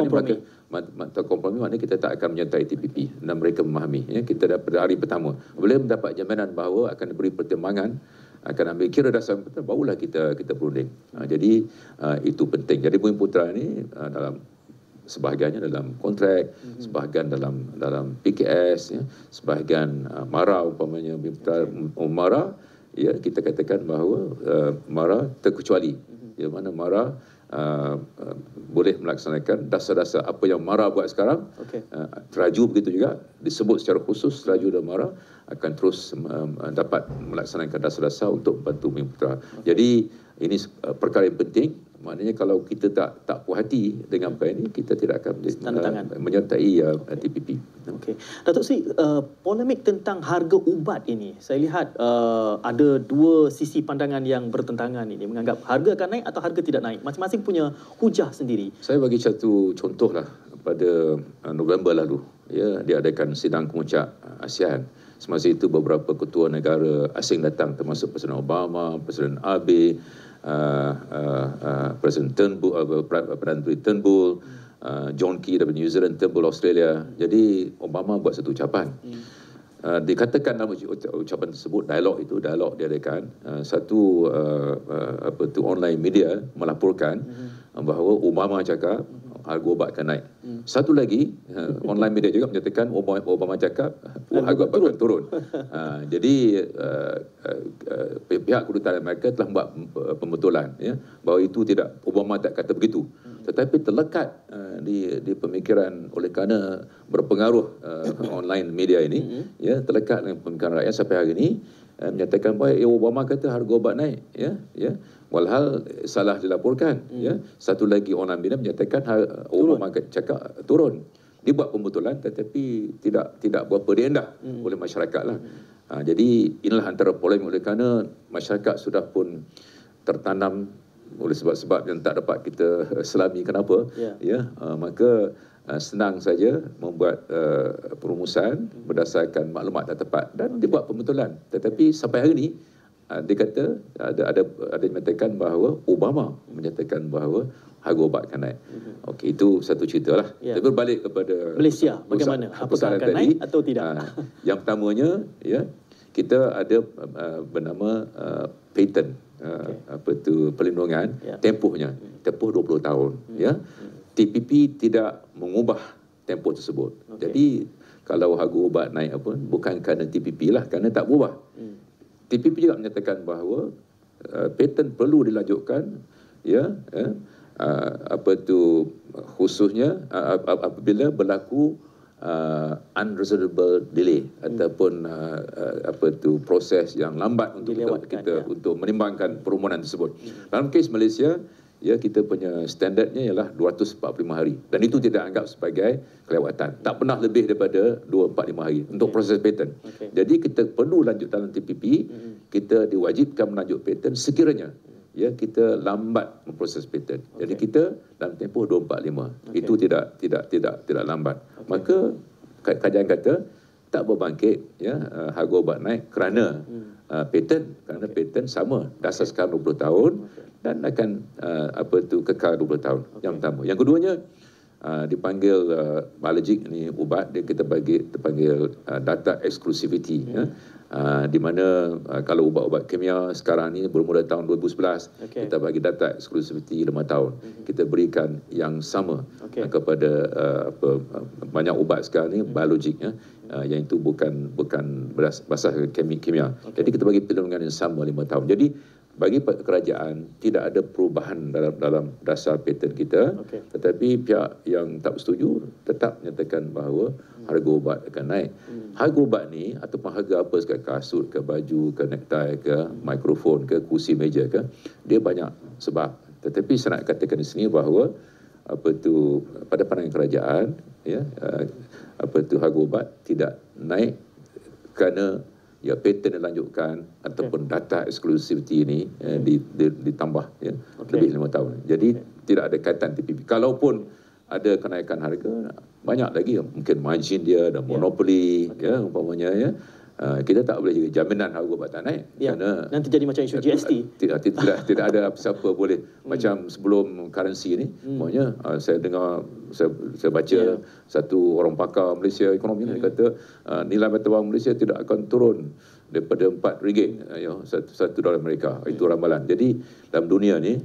kompromi, maknanya kita tak akan menyertai TPP, dan mereka memahami. Kita pada hari pertama boleh mendapat jaminan bahawa akan diberi pertimbangan, akan ambil kira dasar Bumiputera, barulah kita berunding. Jadi itu penting. Jadi Bumiputera ini dalam sebahagiannya dalam kontrak, sebahagian dalam PKS, sebahagian MARA umpamanya MARA, kita katakan bahawa MARA terkecuali. Mana MARA boleh melaksanakan dasar-dasar apa yang MARA buat sekarang. Teraju begitu juga disebut secara khusus, Teraju dan MARA akan terus dapat melaksanakan dasar-dasar untuk membantu Bumiputera. Jadi ini perkara yang penting. Maknanya kalau kita tak puas hati dengan apa ini, kita tidak akan menyertai TPP. Okey. Datuk Seri, polemik tentang harga ubat ini, saya lihat ada dua sisi pandangan yang bertentangan ini, menganggap harga akan naik atau harga tidak naik. Masing-masing punya hujah sendiri. Saya bagi satu contoh lah. Pada November lalu, diadakan sidang kemuncak ASEAN. Semasa itu beberapa ketua negara asing datang, termasuk Presiden Obama, Presiden Abe, Presiden Turnbull, Perdana Menteri Turnbull, John Key dari New Zealand, Turnbull Australia. Jadi Obama buat satu ucapan. Dikatakan dalam ucapan tersebut, dialog diadakan, satu online media melaporkan bahawa Obama cakap harga ubat akan naik. Satu lagi online media juga menyatakan Obama cakap harga ubat akan turun. Jadi pihak kedutaan Amerika telah membuat pembetulan bahawa itu tidak, Obama tak kata begitu. Tetapi terlekat di pemikiran, oleh kerana berpengaruh online media ini, terlekat dengan pemikiran rakyat sampai hari ini, menyatakan bahawa Obama kata harga ubat naik, walhal salah dilaporkan. Satu lagi online media menyatakan Obama cakap turun. Dia buat pembetulan tetapi tidak berapa diendah oleh masyarakat lah. Jadi inilah antara polemik, oleh kerana masyarakat sudah pun tertanam oleh sebab-sebab yang tak dapat kita selami kenapa, maka senang saja membuat perumusan berdasarkan maklumat tak tepat dan dibuat pembetulan. Tetapi sampai hari ini dia kata ada yang mengatakan bahawa Obama menyatakan bahawa harga ubat akan naik. Okey, itu satu cerita lah. Tapi berbalik kepada Malaysia, bagaimana? Apakah akan naik atau tidak? Yang pertamanya, kita ada bernama patent, perlindungan, tempohnya, tempoh 20 tahun. TPP tidak mengubah tempoh tersebut. Jadi kalau harga ubat naik bukan kerana TPP lah, kerana tak berubah. TPP juga menyatakan bahawa patent perlu dilanjutkan, khususnya apabila berlaku unresolvable delay ataupun proses yang lambat untuk kita untuk menimbangkan permohonan tersebut. Dalam kes Malaysia, ya, kita punya standardnya ialah 245 hari dan itu tidak anggap sebagai kelewatan. Tak pernah lebih daripada 245 hari untuk proses paten. Jadi kita perlu lanjut dalam TPP, kita diwajibkan melanjut paten sekiranya ya kita lambat memproses paten. Jadi kita dalam tempoh 245. Itu tidak lambat. Maka kajian kata tak berbangkit ya harga ubat naik kerana paten, kerana paten sama dasar sekarang 20 tahun dan akan kekal 20 tahun. Yang pertama. Yang keduanya dipanggil biologik ni ubat dia kita panggil data exclusivity ya. Di mana kalau ubat-ubat kimia sekarang ni bermula tahun 2011 kita bagi data exclusivity 5 tahun. Kita berikan yang sama kepada banyak ubat sekarang ni biologik ya. Yang itu bukan berasaskan kimia. Jadi kita bagi perlindungan yang sama 5 tahun. Jadi bagi kerajaan tidak ada perubahan dalam dasar paten kita, tetapi pihak yang tak bersetuju tetap menyatakan bahawa harga ubat akan naik. Harga ubat ni ataupun harga apa sekali, kasut ke, baju ke, necktie ke, mikrofon ke, kursi meja ke, dia banyak sebab. Tetapi saya nak katakan di sini bahawa pada pandangan kerajaan ya harga ubat tidak naik kerana ya paten dilanjutkan ataupun data exclusivity ini ditambah ya lebih 5 tahun. Jadi tidak ada kaitan TPP. Kalaupun ada kenaikan harga, banyak lagi mungkin margin dia dan monopoli ya umpamanya ya. Kita tak boleh juga jaminan harga ubat tak naik kerana nanti jadi macam isu GST. Tidak ada siapa boleh macam sebelum currency ni. Maknanya saya dengar saya baca satu orang pakar Malaysia ekonomi dia kata nilai mata wang Malaysia tidak akan turun daripada RM4 ya, $1 Amerika. Itu ramalan. Jadi dalam dunia ni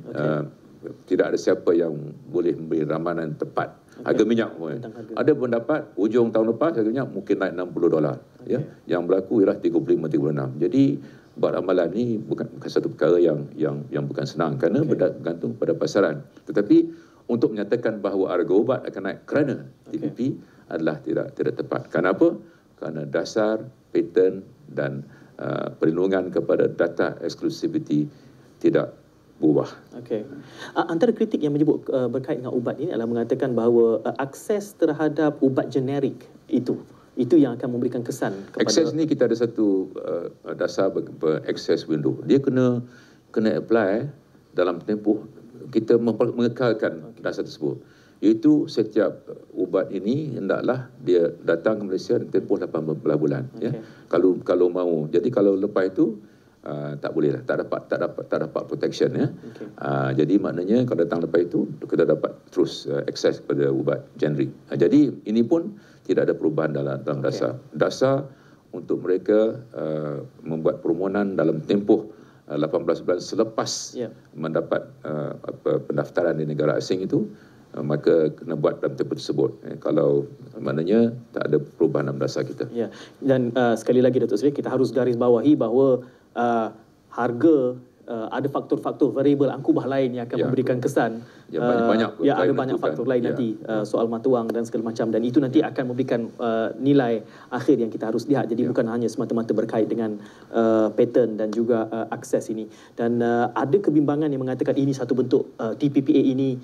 tidak ada siapa yang boleh memberi ramalan tepat. Harga minyak pun. Ada pendapat hujung tahun lepas harga minyak mungkin naik $60 ya. Yang berlaku ialah 35-36. Jadi buat ramalan ni bukan satu perkara yang bukan senang kerana bergantung pada pasaran. Tetapi untuk menyatakan bahawa harga ubat akan naik kerana TPP adalah tidak tepat. Kenapa? Kerana dasar paten dan perlindungan kepada data exclusivity tidak berubah. Antara kritik yang menyebut berkait dengan ubat ini adalah mengatakan bahawa akses terhadap ubat generik itu yang akan memberikan kesan kepada akses ni kita ada satu dasar access window. Dia kena apply dalam tempoh kita mengekalkan dasar tersebut. Iaitu setiap ubat ini hendaklah dia datang ke Malaysia dalam tempoh 18 bulan ya. Kalau mau. Jadi kalau lepas itu tak boleh lah, tak dapat protection ya. Jadi maknanya kalau datang lepas itu kita dapat terus akses kepada ubat generik. Jadi ini pun tidak ada perubahan dalam dasar untuk mereka membuat permohonan dalam tempoh 18 bulan selepas mendapat pendaftaran di negara asing itu, maka kena buat dalam tempoh tersebut. Kalau maknanya tak ada perubahan dalam dasar kita. Dan sekali lagi Datuk Seri, kita harus garis bawahi bahawa harga ada faktor-faktor variabel angkubah lain yang akan memberikan kesan. Ada banyak faktor lain nanti soal mata wang dan segala macam, dan itu nanti akan memberikan nilai akhir yang kita harus lihat. Jadi bukan hanya semata-mata berkait dengan paten dan juga akses ini. Dan ada kebimbangan yang mengatakan ini satu bentuk TPPA ini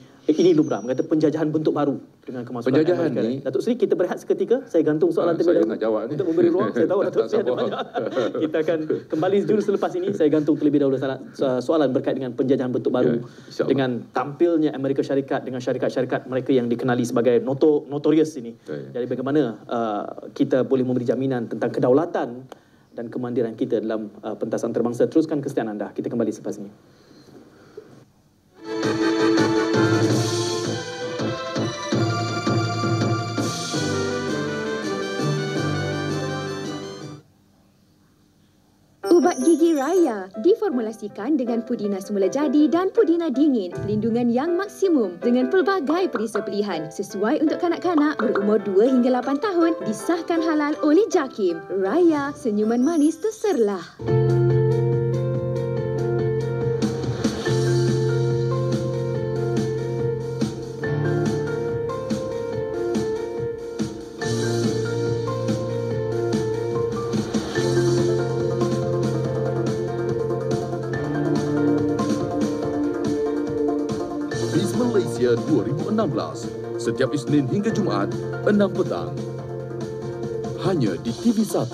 lumrah, mengatakan penjajahan bentuk baru dengan kemasukan penjajahan ni. Datuk Seri, kita berehat seketika. Saya gantung soalan terlebih dahulu untuk memberi ruang. Saya tahu Datuk Seri ada banyak. Kita akan kembali jurus selepas ini. Saya gantung terlebih dahulu soalan berkait dengan penjajahan bentuk baru dengan tampilnya Amerika Syarikat dengan syarikat-syarikat mereka yang dikenali sebagai notorious ini. Jadi bagaimana kita boleh memberi jaminan tentang kedaulatan dan kemandiran kita dalam pentas antarabangsa. Teruskan kesetiaan anda. Kita kembali selepas ini. Ubat Gigi Raya diformulasikan dengan pudina semula jadi dan pudina dingin, pelindungan yang maksimum dengan pelbagai perisa pilihan sesuai untuk kanak-kanak berumur 2 hingga 8 tahun, disahkan halal oleh JAKIM. Raya, senyuman manis terserlah. Raya 2016. Setiap Isnin hingga Jumaat, 6 petang. Hanya di TV1.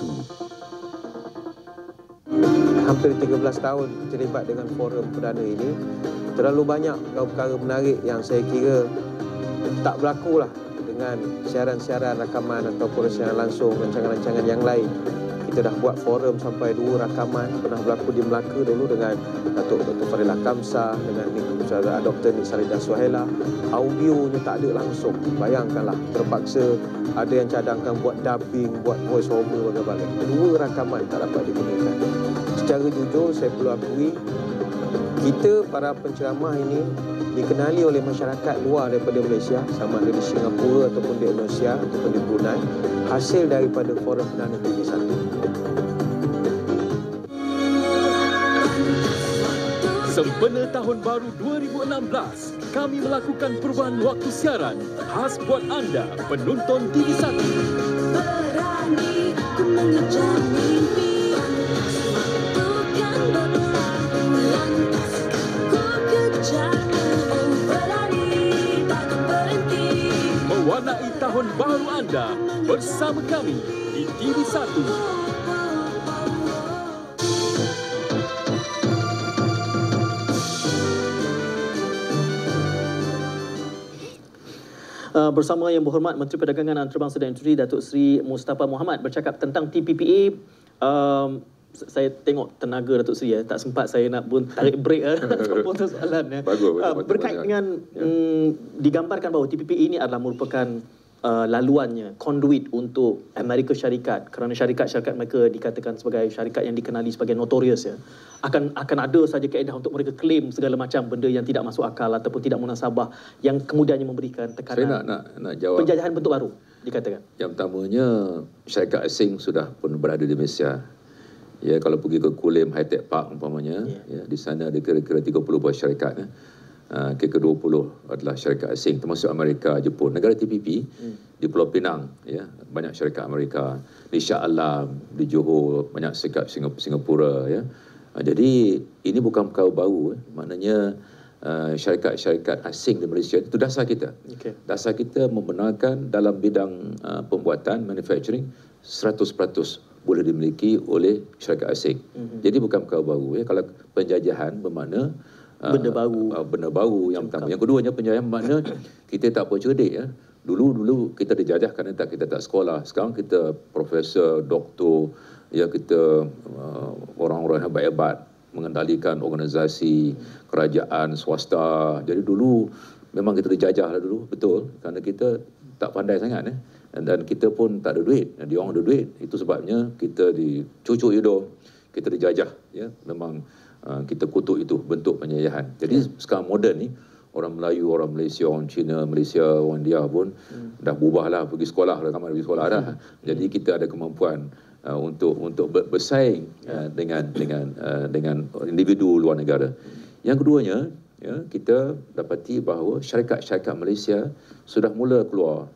Hampir 13 tahun terlibat dengan forum perdana ini, terlalu banyak perkara menarik yang saya kira tak berlaku lah dengan siaran-siaran rakaman ataupun siaran langsung, rancangan-rancangan yang lain. Kita dah buat forum sampai 2 rakaman, pernah berlaku di Melaka dulu dengan Datuk Dr. Farilah Kamsah, dengan Dr. Nisarida Suhaila. Audionya tak ada langsung. Bayangkanlah, terpaksa ada yang cadangkan buat dubbing, buat voice over bagai-bagai. 2 rakaman tak dapat digunakan. Secara jujur, saya perlu akui, kita para penceramah ini dikenali oleh masyarakat luar daripada Malaysia, sama ada di Singapura ataupun di Indonesia ataupun di Brunei, hasil daripada forum perdana TV1. Sempena Tahun Baru 2016, kami melakukan perubahan waktu siaran khas buat anda, penonton TV1. Berani ku mengejar mimpi, bukan berlalu lantas ku kejar, berlari takkan berhenti. Mewarnai Tahun Baru anda bersama kami di TV1. Bersama Yang Berhormat Menteri Perdagangan Antarabangsa dan Industri Datuk Seri Mustafa Mohamed bercakap tentang TPPA. Saya tengok tenaga Datuk Seri, tak sempat saya nak pun tarik break ataupun soalan. Berkait dengan digambarkan bahawa TPPA ini adalah merupakan laluannya, conduit untuk Amerika Syarikat, kerana syarikat-syarikat mereka dikatakan sebagai syarikat yang dikenali sebagai notorious ya. Akan ada saja kaedah untuk mereka claim segala macam benda yang tidak masuk akal ataupun tidak munasabah yang kemudiannya memberikan tekanan. Saya nak jawab. Penjajahan bentuk baru dikatakan. Yang pertamanya, syarikat asing sudah pun berada di Malaysia. Ya, kalau pergi ke Kulim High Tech Park umpamanya, ya, di sana ada kira-kira 30 buah syarikat. Ke-20 adalah syarikat asing, termasuk Amerika, Jepun. Negara TPP di Pulau Pinang, ya, banyak syarikat Amerika. Di Shah Alam, di Johor, banyak syarikat Singapura. Ya. Jadi ini bukan perkara baru. Maknanya syarikat-syarikat asing di Malaysia itu dasar kita. Dasar kita membenarkan dalam bidang pembuatan, manufacturing, 100% boleh dimiliki oleh syarikat asing. Jadi bukan perkara baru. Ya. Kalau penjajahan bermakna benda baru yang pertama. Yang keduanya, penjajahan bermakna kita tak bercerdik ya. Dulu kita dijajah kerana kita tak sekolah. Sekarang kita profesor, doktor, ya, kita orang-orang hebat-hebat mengendalikan organisasi kerajaan swasta. Jadi dulu memang kita dijajah lah dulu, betul, kerana kita tak pandai sangat ya. Dan kita pun tak ada duit. Dia orang ada duit. Itu sebabnya kita dicucuk hidung, kita dijajah ya. Memang kita kutuk itu bentuk penjajahan. Jadi sekarang moden ni, orang Melayu, orang Malaysia, orang Cina, Malaysia, orang India pun dah berubah lah, pergi sekolah dah, ramai pergi sekolah dah. Jadi kita ada kemampuan untuk bersaing dengan individu luar negara. Yang keduanya, ya, kita dapati bahawa syarikat-syarikat Malaysia sudah mula keluar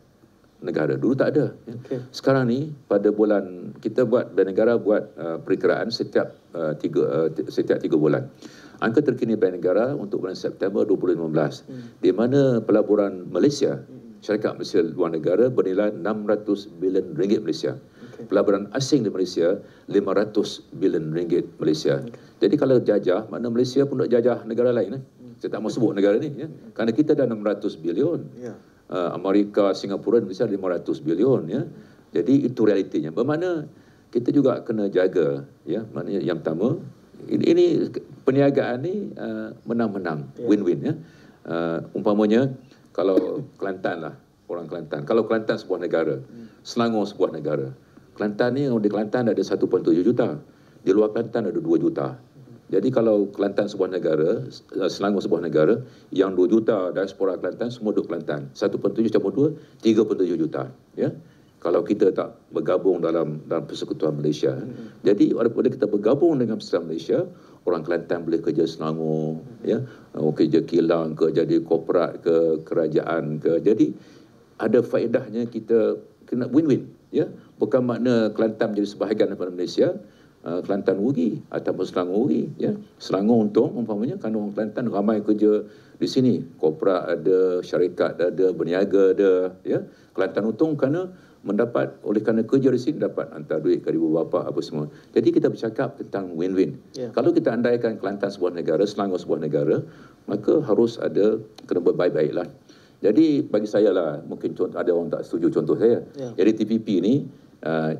negara. Dulu tak ada. Ya. Sekarang ni pada bulan kita buat, Bank Negara buat perkiraan setiap 3 bulan. Angka terkini Bank Negara untuk bulan September 2015, di mana pelaburan Malaysia, syarikat Malaysia luar negara bernilai 600 bilion ringgit Malaysia. Pelaburan asing di Malaysia 500 bilion ringgit Malaysia. Jadi kalau jajah, makna Malaysia pun nak jajah negara lain. Saya tak mau sebut negara ni ya. Kerana kita dah 600 bilion. Amerika, Singapura, Malaysia 500 bilion ya. Jadi itu realitinya. Bermakna kita juga kena jaga ya. Maknanya yang pertama, ini perniagaan ni menang-menang, win-win ya. Umpamanya kalau Kelantan lah, orang Kelantan. Kalau Kelantan sebuah negara, Selangor sebuah negara. Kelantan ni, di Kelantan ada 1.7 juta. Di luar Kelantan ada 2 juta. Jadi kalau Kelantan sebuah negara, Selangor sebuah negara, yang 2 juta diaspora Kelantan semua duduk Kelantan. 1.7 campur 2, 3.7 juta. Ya. Kalau kita tak bergabung dalam persekutuan Malaysia. Jadi apabila kita bergabung dengan persekutuan Malaysia, orang Kelantan boleh kerja Selangor, ya, kerja kilang ke, jadi korporat ke, kerajaan ke. Jadi ada faedahnya kita kena win-win. Ya. Bukan makna Kelantan menjadi sebahagian daripada Malaysia, Kelantan rugi ataupun Selangor rugi, ya. Selangor untung umpamanya kerana orang Kelantan ramai kerja di sini, korporat ada, syarikat ada, berniaga ada, ya. Kelantan untung kerana mendapat, oleh kerana kerja di sini dapat hantar duit ke ibu bapa apa semua. Jadi kita bercakap tentang win-win. Kalau kita andaikan Kelantan sebuah negara, Selangor sebuah negara, maka harus ada, kena buat baik-baiklah. Jadi bagi saya lah, mungkin contoh, ada orang tak setuju contoh saya. Jadi TPP ni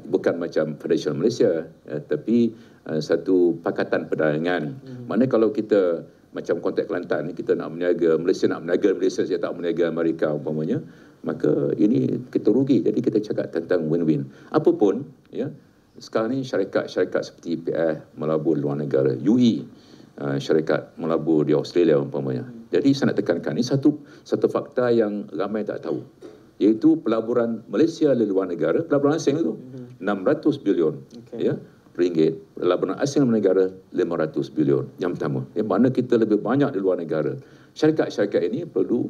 bukan macam Federation Malaysia, tapi satu pakatan perdagangan. Maknanya kalau kita macam konteks Kelantan ni, kita nak berniaga, Malaysia nak berniaga Malaysia, saya tak berniaga Amerika umpamanya, maka ini kita rugi. Jadi kita cakap tentang win-win. Apapun, ya, sekarang ni syarikat-syarikat seperti IPF melabur luar negara, UE, syarikat melabur di Australia umpamanya. Jadi saya nak tekankan, ini satu fakta yang ramai tak tahu, iaitu pelaburan Malaysia di luar negara, pelaburan asing itu 600 bilion ya, ringgit. Pelaburan asing dalam negara 500 bilion. Yang pertama, yang mana kita lebih banyak di luar negara. Syarikat-syarikat ini perlu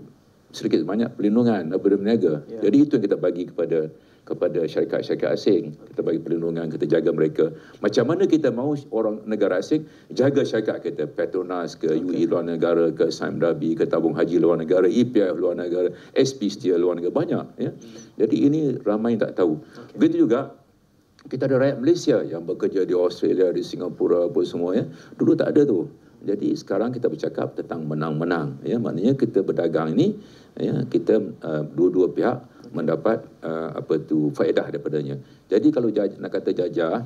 sedikit banyak perlindungan daripada berniaga. Jadi itu yang kita bagi kepada syarikat-syarikat asing. Kita bagi perlindungan, kita jaga mereka. Macam mana kita mahu orang negara asing jaga syarikat kita, Petronas ke, UE luar negara ke, Sime Darby ke, Tabung Haji luar negara, EPF luar negara, SP Steel luar negara, banyak, ya. Jadi ini ramai yang tak tahu. Begitu juga kita ada rakyat Malaysia yang bekerja di Australia, di Singapura apa semua, ya. Dulu tak ada tu. Jadi sekarang kita bercakap tentang menang-menang, ya. Maknanya kita berdagang ini, ya, kita dua-dua pihak mendapat faedah daripadanya. Jadi kalau nak kata jajah,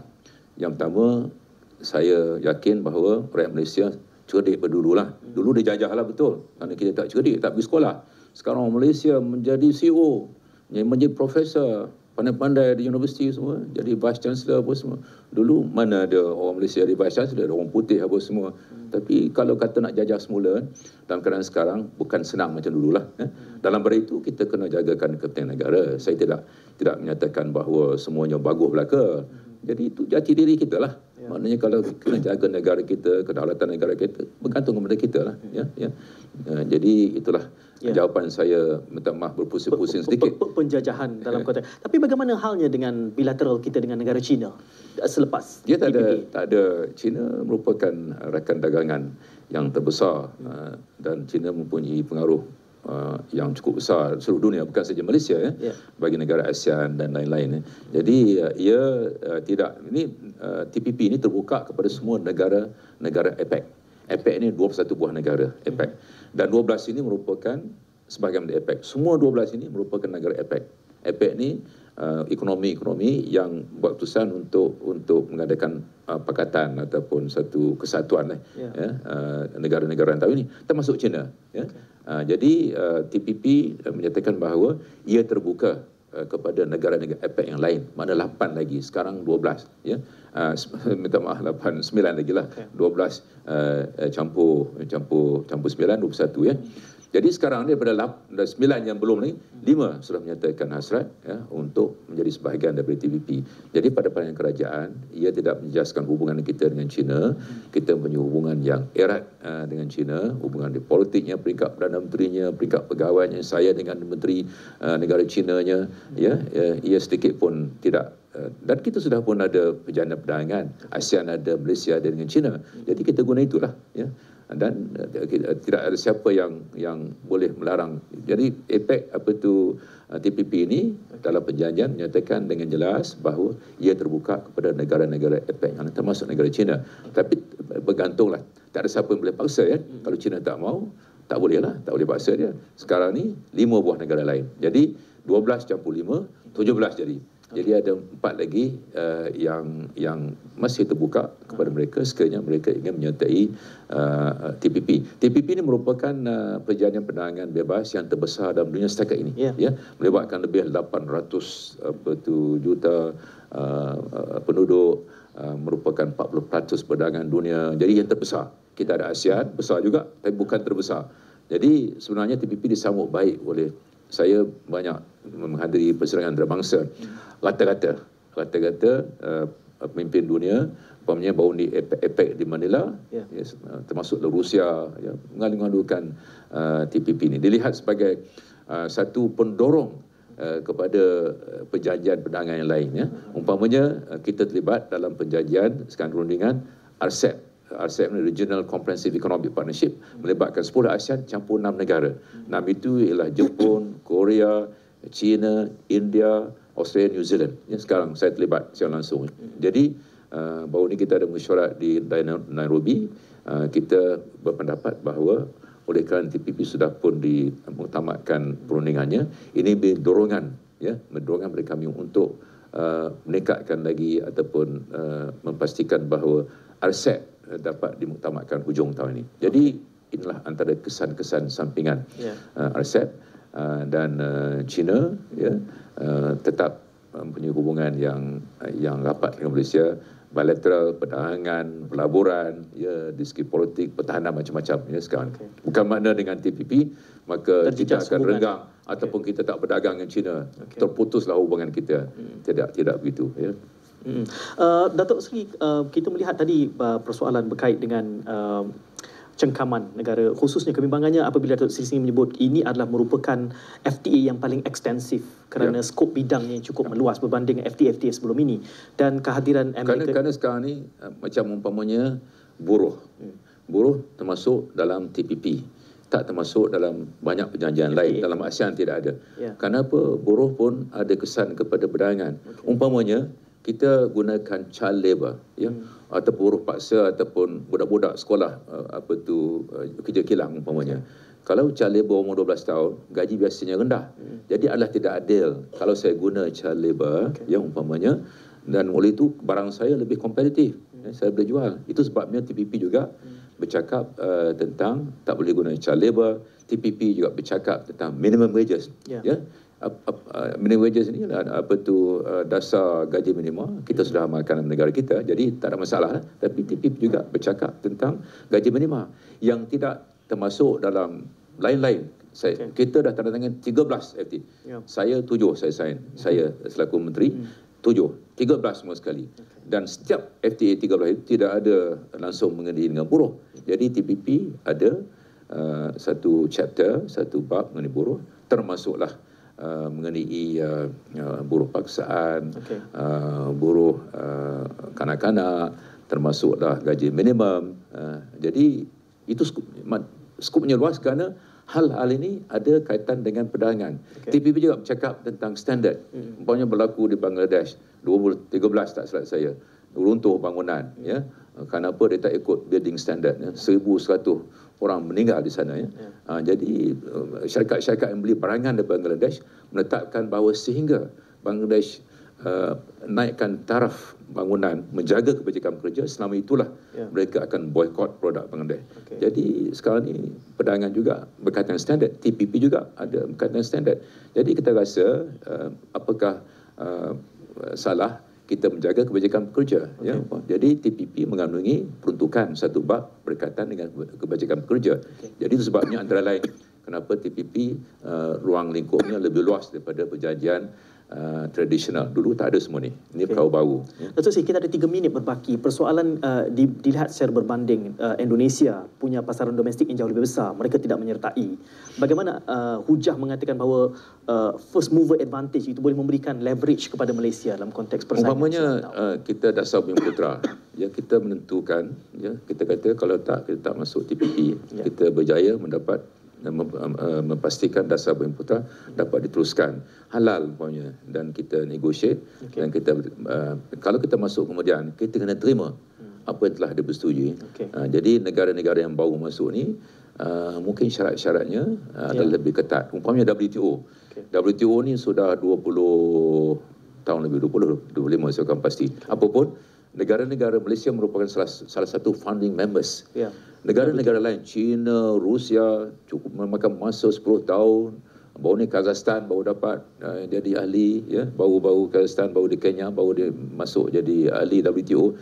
yang pertama saya yakin bahawa rakyat Malaysia cerdik berdululah. Dulu dia jajahlah betul, kerana kita tak cerdik, tak pergi sekolah. Sekarang Malaysia menjadi CEO, menjadi profesor, pandai-pandai di universiti semua, jadi vice chancellor apa semua. Dulu mana ada orang Malaysia di vice chancellor, ada orang putih apa semua. Tapi kalau kata nak jajah semula, dalam keadaan sekarang bukan senang macam dululah. Dalam pada itu kita kena jagakan kepentingan negara. Saya tidak menyatakan bahawa semuanya bagus belaka. Jadi itu jati diri kita lah. Maknanya kalau kena jaga negara kita, kedaulatan negara kita, bergantung kepada kita lah. Jadi itulah jawapan saya. Minta maaf berpusing-pusing sedikit. Penjajahan dalam konteks. Tapi bagaimana halnya dengan bilateral kita dengan negara China selepas dia tak ada. China merupakan rakan dagangan yang terbesar, dan China mempunyai pengaruh yang cukup besar seluruh dunia, bukan saja Malaysia, bagi negara ASEAN dan lain-lain. Jadi ia tidak, ini TPP ini terbuka kepada semua negara APEC. APEC ini 21 buah negara APEC, dan 12 ini merupakan sebahagian dari APEC. Semua 12 ini merupakan negara APEC. APEC ini ekonomi yang buat keputusan untuk mengadakan pakatan ataupun satu kesatuan negara-negara rantau ini, termasuk China. Jadi TPP menyatakan bahawa ia terbuka kepada negara-negara APEC yang lain. Mana 8 lagi, sekarang 12. Minta maaf, 9 lagi lah. 12 campur 9, 21 ya. Jadi sekarang ni daripada 9 yang belum ni, 5 sudah menyatakan hasrat untuk menjadi sebahagian daripada TPP. Jadi pada pandangan kerajaan, ia tidak menjejaskan hubungan kita dengan China. Kita punya hubungan yang erat dengan China, hubungan di politiknya, peringkat Perdana Menterinya, peringkat pegawainya, saya dengan Menteri negara Chinanya, ia sedikit pun tidak. Dan kita sudah pun ada perjalanan perdagangan, ASEAN ada, Malaysia ada dengan China. Jadi kita guna itulah, ya. Dan tidak ada siapa yang boleh melarang. Jadi APEC TPP ini dalam perjanjian menyatakan dengan jelas bahawa ia terbuka kepada negara-negara APEC yang termasuk negara China. Tapi bergantunglah, tak ada siapa yang boleh paksa, ya. Kalau China tak mau, tak boleh lah, tak boleh paksa dia. Sekarang ni 5 buah negara lain. Jadi 12 campur 5, 17 jadi. Jadi ada 4 lagi yang masih terbuka kepada mereka sekiranya mereka ingin menyertai TPP. TPP ini merupakan perjanjian perdagangan bebas yang terbesar dalam dunia setakat ini. Melibatkan lebih 800 juta penduduk, merupakan 40% perdagangan dunia. Jadi yang terbesar. Kita ada ASEAN, besar juga, tapi bukan terbesar. Jadi sebenarnya TPP disambut baik oleh, saya banyak menghadiri persidangan antarabangsa. Rata-rata pemimpin dunia, umpamanya baru di APEC di Manila, termasuk Rusia, mengalu-alukan TPP ini. Dilihat sebagai satu pendorong kepada perjanjian perdagangan yang lain. Ya. Umpamanya kita terlibat dalam perjanjian sekarang perundingan RCEP. RCEP ni Regional Comprehensive Economic Partnership, melibatkan 10 ASEAN campur 6 negara. 6 itu ialah Jepun, Korea, China, India, Australia, New Zealand. Ya, sekarang saya terlibat secara langsung. Jadi baru ni kita ada mesyuarat di Nairobi. Kita berpendapat bahawa oleh kerana TPP sudah pun dimuktamadkan perundingannya, ini dorongan bagi kami untuk meningkatkan lagi ataupun memastikan bahawa RCEP dapat dimuktamadkan hujung tahun ini. Jadi inilah antara kesan-kesan sampingan RCEP dan China tetap mempunyai hubungan yang rapat dengan Malaysia, bilateral, perdagangan, pelaburan, dari segi politik, pertahanan macam-macam sekarang. Bukan makna dengan TPP maka kita akan renggang ataupun kita tak berdagang dengan China. Terputuslah hubungan kita. Tidak begitu. Datuk Seri, kita melihat tadi persoalan berkait dengan cengkaman negara, khususnya kebimbangannya apabila Datuk Seri menyebut ini adalah merupakan FTA yang paling ekstensif kerana skop bidangnya cukup meluas berbanding FTA sebelum ini, dan kehadiran Amerika. Kerana sekarang ni macam umpamanya buruh termasuk dalam TPP, tak termasuk dalam banyak perjanjian lain. Dalam ASEAN tidak ada. Kenapa? Buruh pun ada kesan kepada perdagangan. Umpamanya kita gunakan child labour, atau buruh paksa ataupun budak-budak sekolah kerja kilang umpamanya. Kalau child labour umur 12 tahun, gaji biasanya rendah. Jadi adalah tidak adil kalau saya guna child labour umpamanya, dan oleh itu barang saya lebih kompetitif. Saya boleh jual. Itu sebabnya TPP juga bercakap tentang tak boleh guna child labour. TPP juga bercakap tentang minimum wages. Minimum wages ni dasar gaji minimum kita sudah amalkan dalam negara kita, jadi tak ada masalah. Tapi TPP juga bercakap tentang gaji minimum yang tidak termasuk dalam lain-lain. Kita dah tanda tangan 13 FTA. Saya 7 saya sign. Saya selaku menteri 7, 13 semua sekali. Dan setiap FTA 13 itu tidak ada langsung mengenai dengan buruh. Jadi TPP ada satu chapter, satu bab mengenai buruh, termasuklah mengenai buruh paksaan, buruh kanak-kanak, termasuklah gaji minimum. Jadi itu skupnya luas kerana hal-hal ini ada kaitan dengan perdagangan. TPP juga bercakap tentang standard. Umpamanya berlaku di Bangladesh 2013 tak salah saya, runtuh bangunan. Kenapa dia tak ikut building standard? 1,100 orang meninggal di sana. Jadi syarikat-syarikat yang beli barangan dari Bangladesh menetapkan bahawa sehingga Bangladesh naikkan taraf bangunan, menjaga kebajikan pekerja, selama itulah mereka akan boykot produk Bangladesh. Jadi sekarang ni perdagangan juga berkaitan standard, TPP juga ada berkaitan standard. Jadi kita rasa apakah salah kita menjaga kebajikan pekerja. Jadi TPP mengandungi peruntukan satu bab berkaitan dengan kebajikan pekerja. Jadi itu sebabnya antara lain kenapa TPP ruang lingkupnya lebih luas daripada perjanjian tradisional. Dulu tak ada semua ni. Ini perkara baru. Datuk Seri, kita ada 3 minit berbaki. Persoalan dilihat secara berbanding, Indonesia punya pasaran domestik yang jauh lebih besar. Mereka tidak menyertai. Bagaimana hujah mengatakan bahawa first mover advantage itu boleh memberikan leverage kepada Malaysia dalam konteks persaingan? Umpamanya kita dasar Bumi Putra, kita menentukan, kita kata kalau tak, kita tak masuk TPP. Kita berjaya mendapat memastikan dasar Bumi Putra dapat diteruskan halal umpamanya, dan kita negotiate dan kita kalau kita masuk kemudian kita kena terima apa yang telah dipersetujui. Jadi negara-negara yang baru masuk ni mungkin syarat-syaratnya adalah lebih ketat. Umpamanya WTO. WTO ni sudah 20 tahun lebih, 25 saya akan pasti. Apapun, negara-negara Malaysia merupakan salah satu founding members. Negara-negara lain, China, Rusia, cukup memakan masa 10 tahun. Baru ni Kazakhstan baru dapat jadi ahli, baru Kazakhstan, baru di Kenya, baru dia masuk jadi ahli WTO.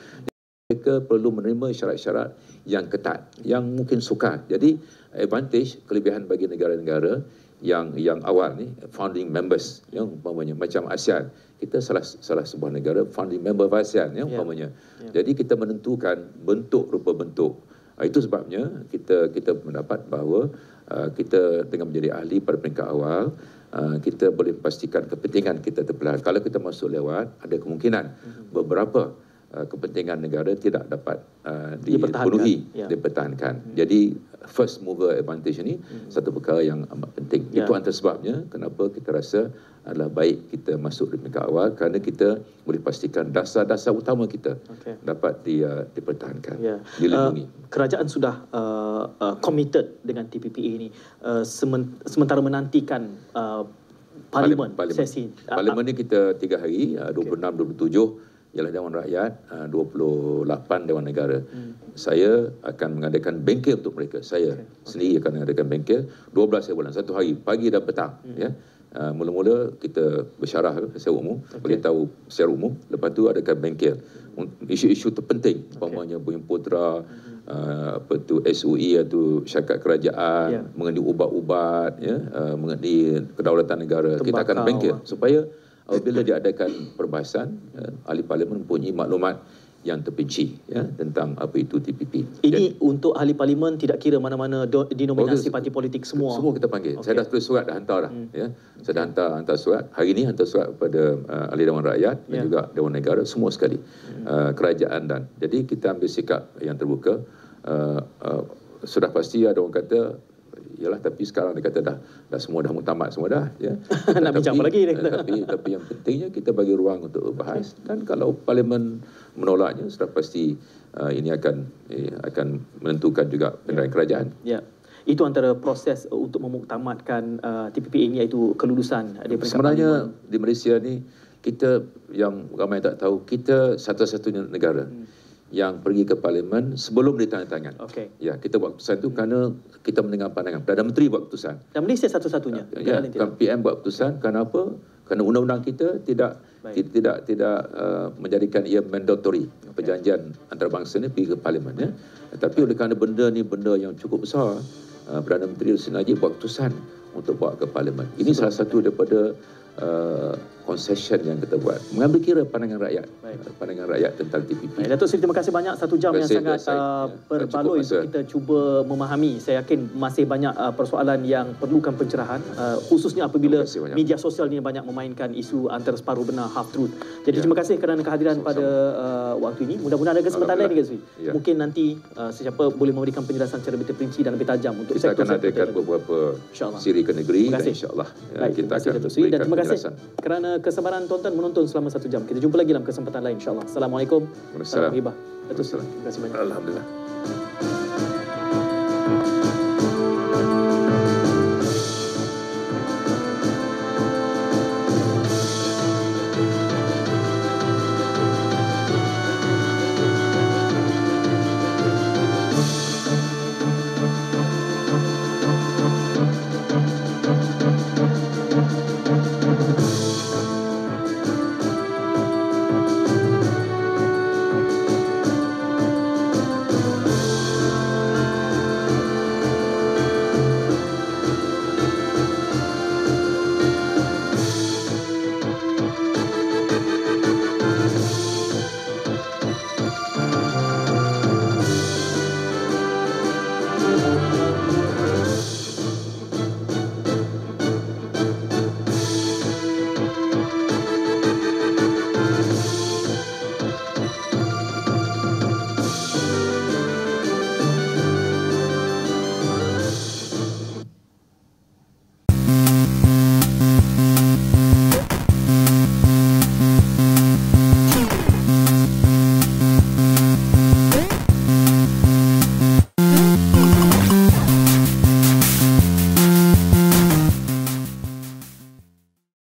Mereka perlu menerima syarat-syarat yang ketat, yang mungkin sukar. Jadi advantage, kelebihan bagi negara-negara yang awal ni, founding members, umpamanya macam ASEAN. Kita salah sebuah negara founding member of ASEAN, umpamanya. Jadi kita menentukan bentuk, rupa bentuk. Itu sebabnya kita mendapat bahawa kita dengan menjadi ahli pada peringkat awal, kita boleh pastikan kepentingan kita terpelihara. Kalau kita masuk lewat, ada kemungkinan beberapa kepentingan negara tidak dapat dipenuhi, dipertahankan. Jadi first mover advantage ini satu perkara yang amat penting. Itu antara sebabnya kenapa kita rasa adalah baik kita masuk di peringkat awal, kerana kita boleh pastikan dasar-dasar utama kita dapat dipertahankan, dilindungi. Kerajaan sudah committed dengan TPPA ini, sementara menantikan Parlimen sesi. Parlimen ni kita 3 hari, 26, 27 ialah Dewan Rakyat, 28 Dewan Negara. Saya akan mengadakan bengkel untuk mereka. Saya sendiri akan mengadakan bengkel 12 bulan, 1 hari, pagi dan petang. Mula-mula kita bersyarah secara umum, beritahu secara umum, lepas tu adakan bengkel. Isu-isu terpenting, umpamanya Bumi Putera, SOE atau syarikat kerajaan, mengenai ubat-ubat, mengenai kedaulatan negara. Kita akan bengkel supaya apabila diadakan perbahasan, ahli parlimen mempunyai maklumat yang terperinci tentang apa itu TPP. Ini untuk ahli parlimen, tidak kira mana-mana denominasi parti politik, semua. Semua kita panggil. Saya dah tulis surat, dah hantar dah. Saya dah hantar surat. Hari ini hantar surat kepada ahli Dewan Rakyat dan juga Dewan Negara, semua sekali. Kerajaan dan. Jadi kita ambil sikap yang terbuka. Sudah pasti ada orang kata, yalah, tapi sekarang dia kata dah semua dah muktamad semua dah, nak bincang apa lagi dia kata. Tapi yang pentingnya kita bagi ruang untuk bahas, dan kalau parlimen menolaknya sudah pasti ini akan menentukan juga penilaian kerajaan. Itu antara proses untuk memuktamadkan TPPA ini, iaitu kelulusan di peringkat sebenarnya parlimen. Di Malaysia ni kita, yang ramai tak tahu, kita satu-satunya negara yang pergi ke parlimen sebelum ditandatangan. Kita buat keputusan itu kerana kita mendengar pandangan Perdana Menteri buat keputusan. Dan Malaysia satu-satunya. PM buat keputusan. Kenapa? Kerana undang-undang kita tidak menjadikan ia mandatory, perjanjian antarabangsa ni pergi ke parlimen. Tapi oleh kerana benda ni benda yang cukup besar, Perdana Menteri sengaja buat keputusan untuk bawa ke parlimen. Ini salah satu daripada concession yang kita buat, mengambil kira pandangan rakyat tentang TPP. Datuk Seri, terima kasih banyak, satu jam yang sangat berbaloi untuk kita cuba memahami. Saya yakin masih banyak persoalan yang perlukan pencerahan, khususnya apabila media sosial ini banyak memainkan isu antara separuh benar, half truth. Jadi terima kasih kerana kehadiran pada waktu ini. Mudah-mudahan ada kesempatan lain, Datuk Seri. Mungkin nanti sesiapa boleh memberikan penjelasan secara lebih terperinci dan lebih tajam untuk kita akan adakan beberapa siri ke negeri, dan insyaAllah kita akan berikan terima kasih kerana kesabaran tonton menonton selama 1 jam. Kita jumpa lagi dalam kesempatan lain, insyaAllah. Assalamualaikum. Waalaikumsalam. Salam hibah. Datuk Seri, terima kasih banyak. Alhamdulillah.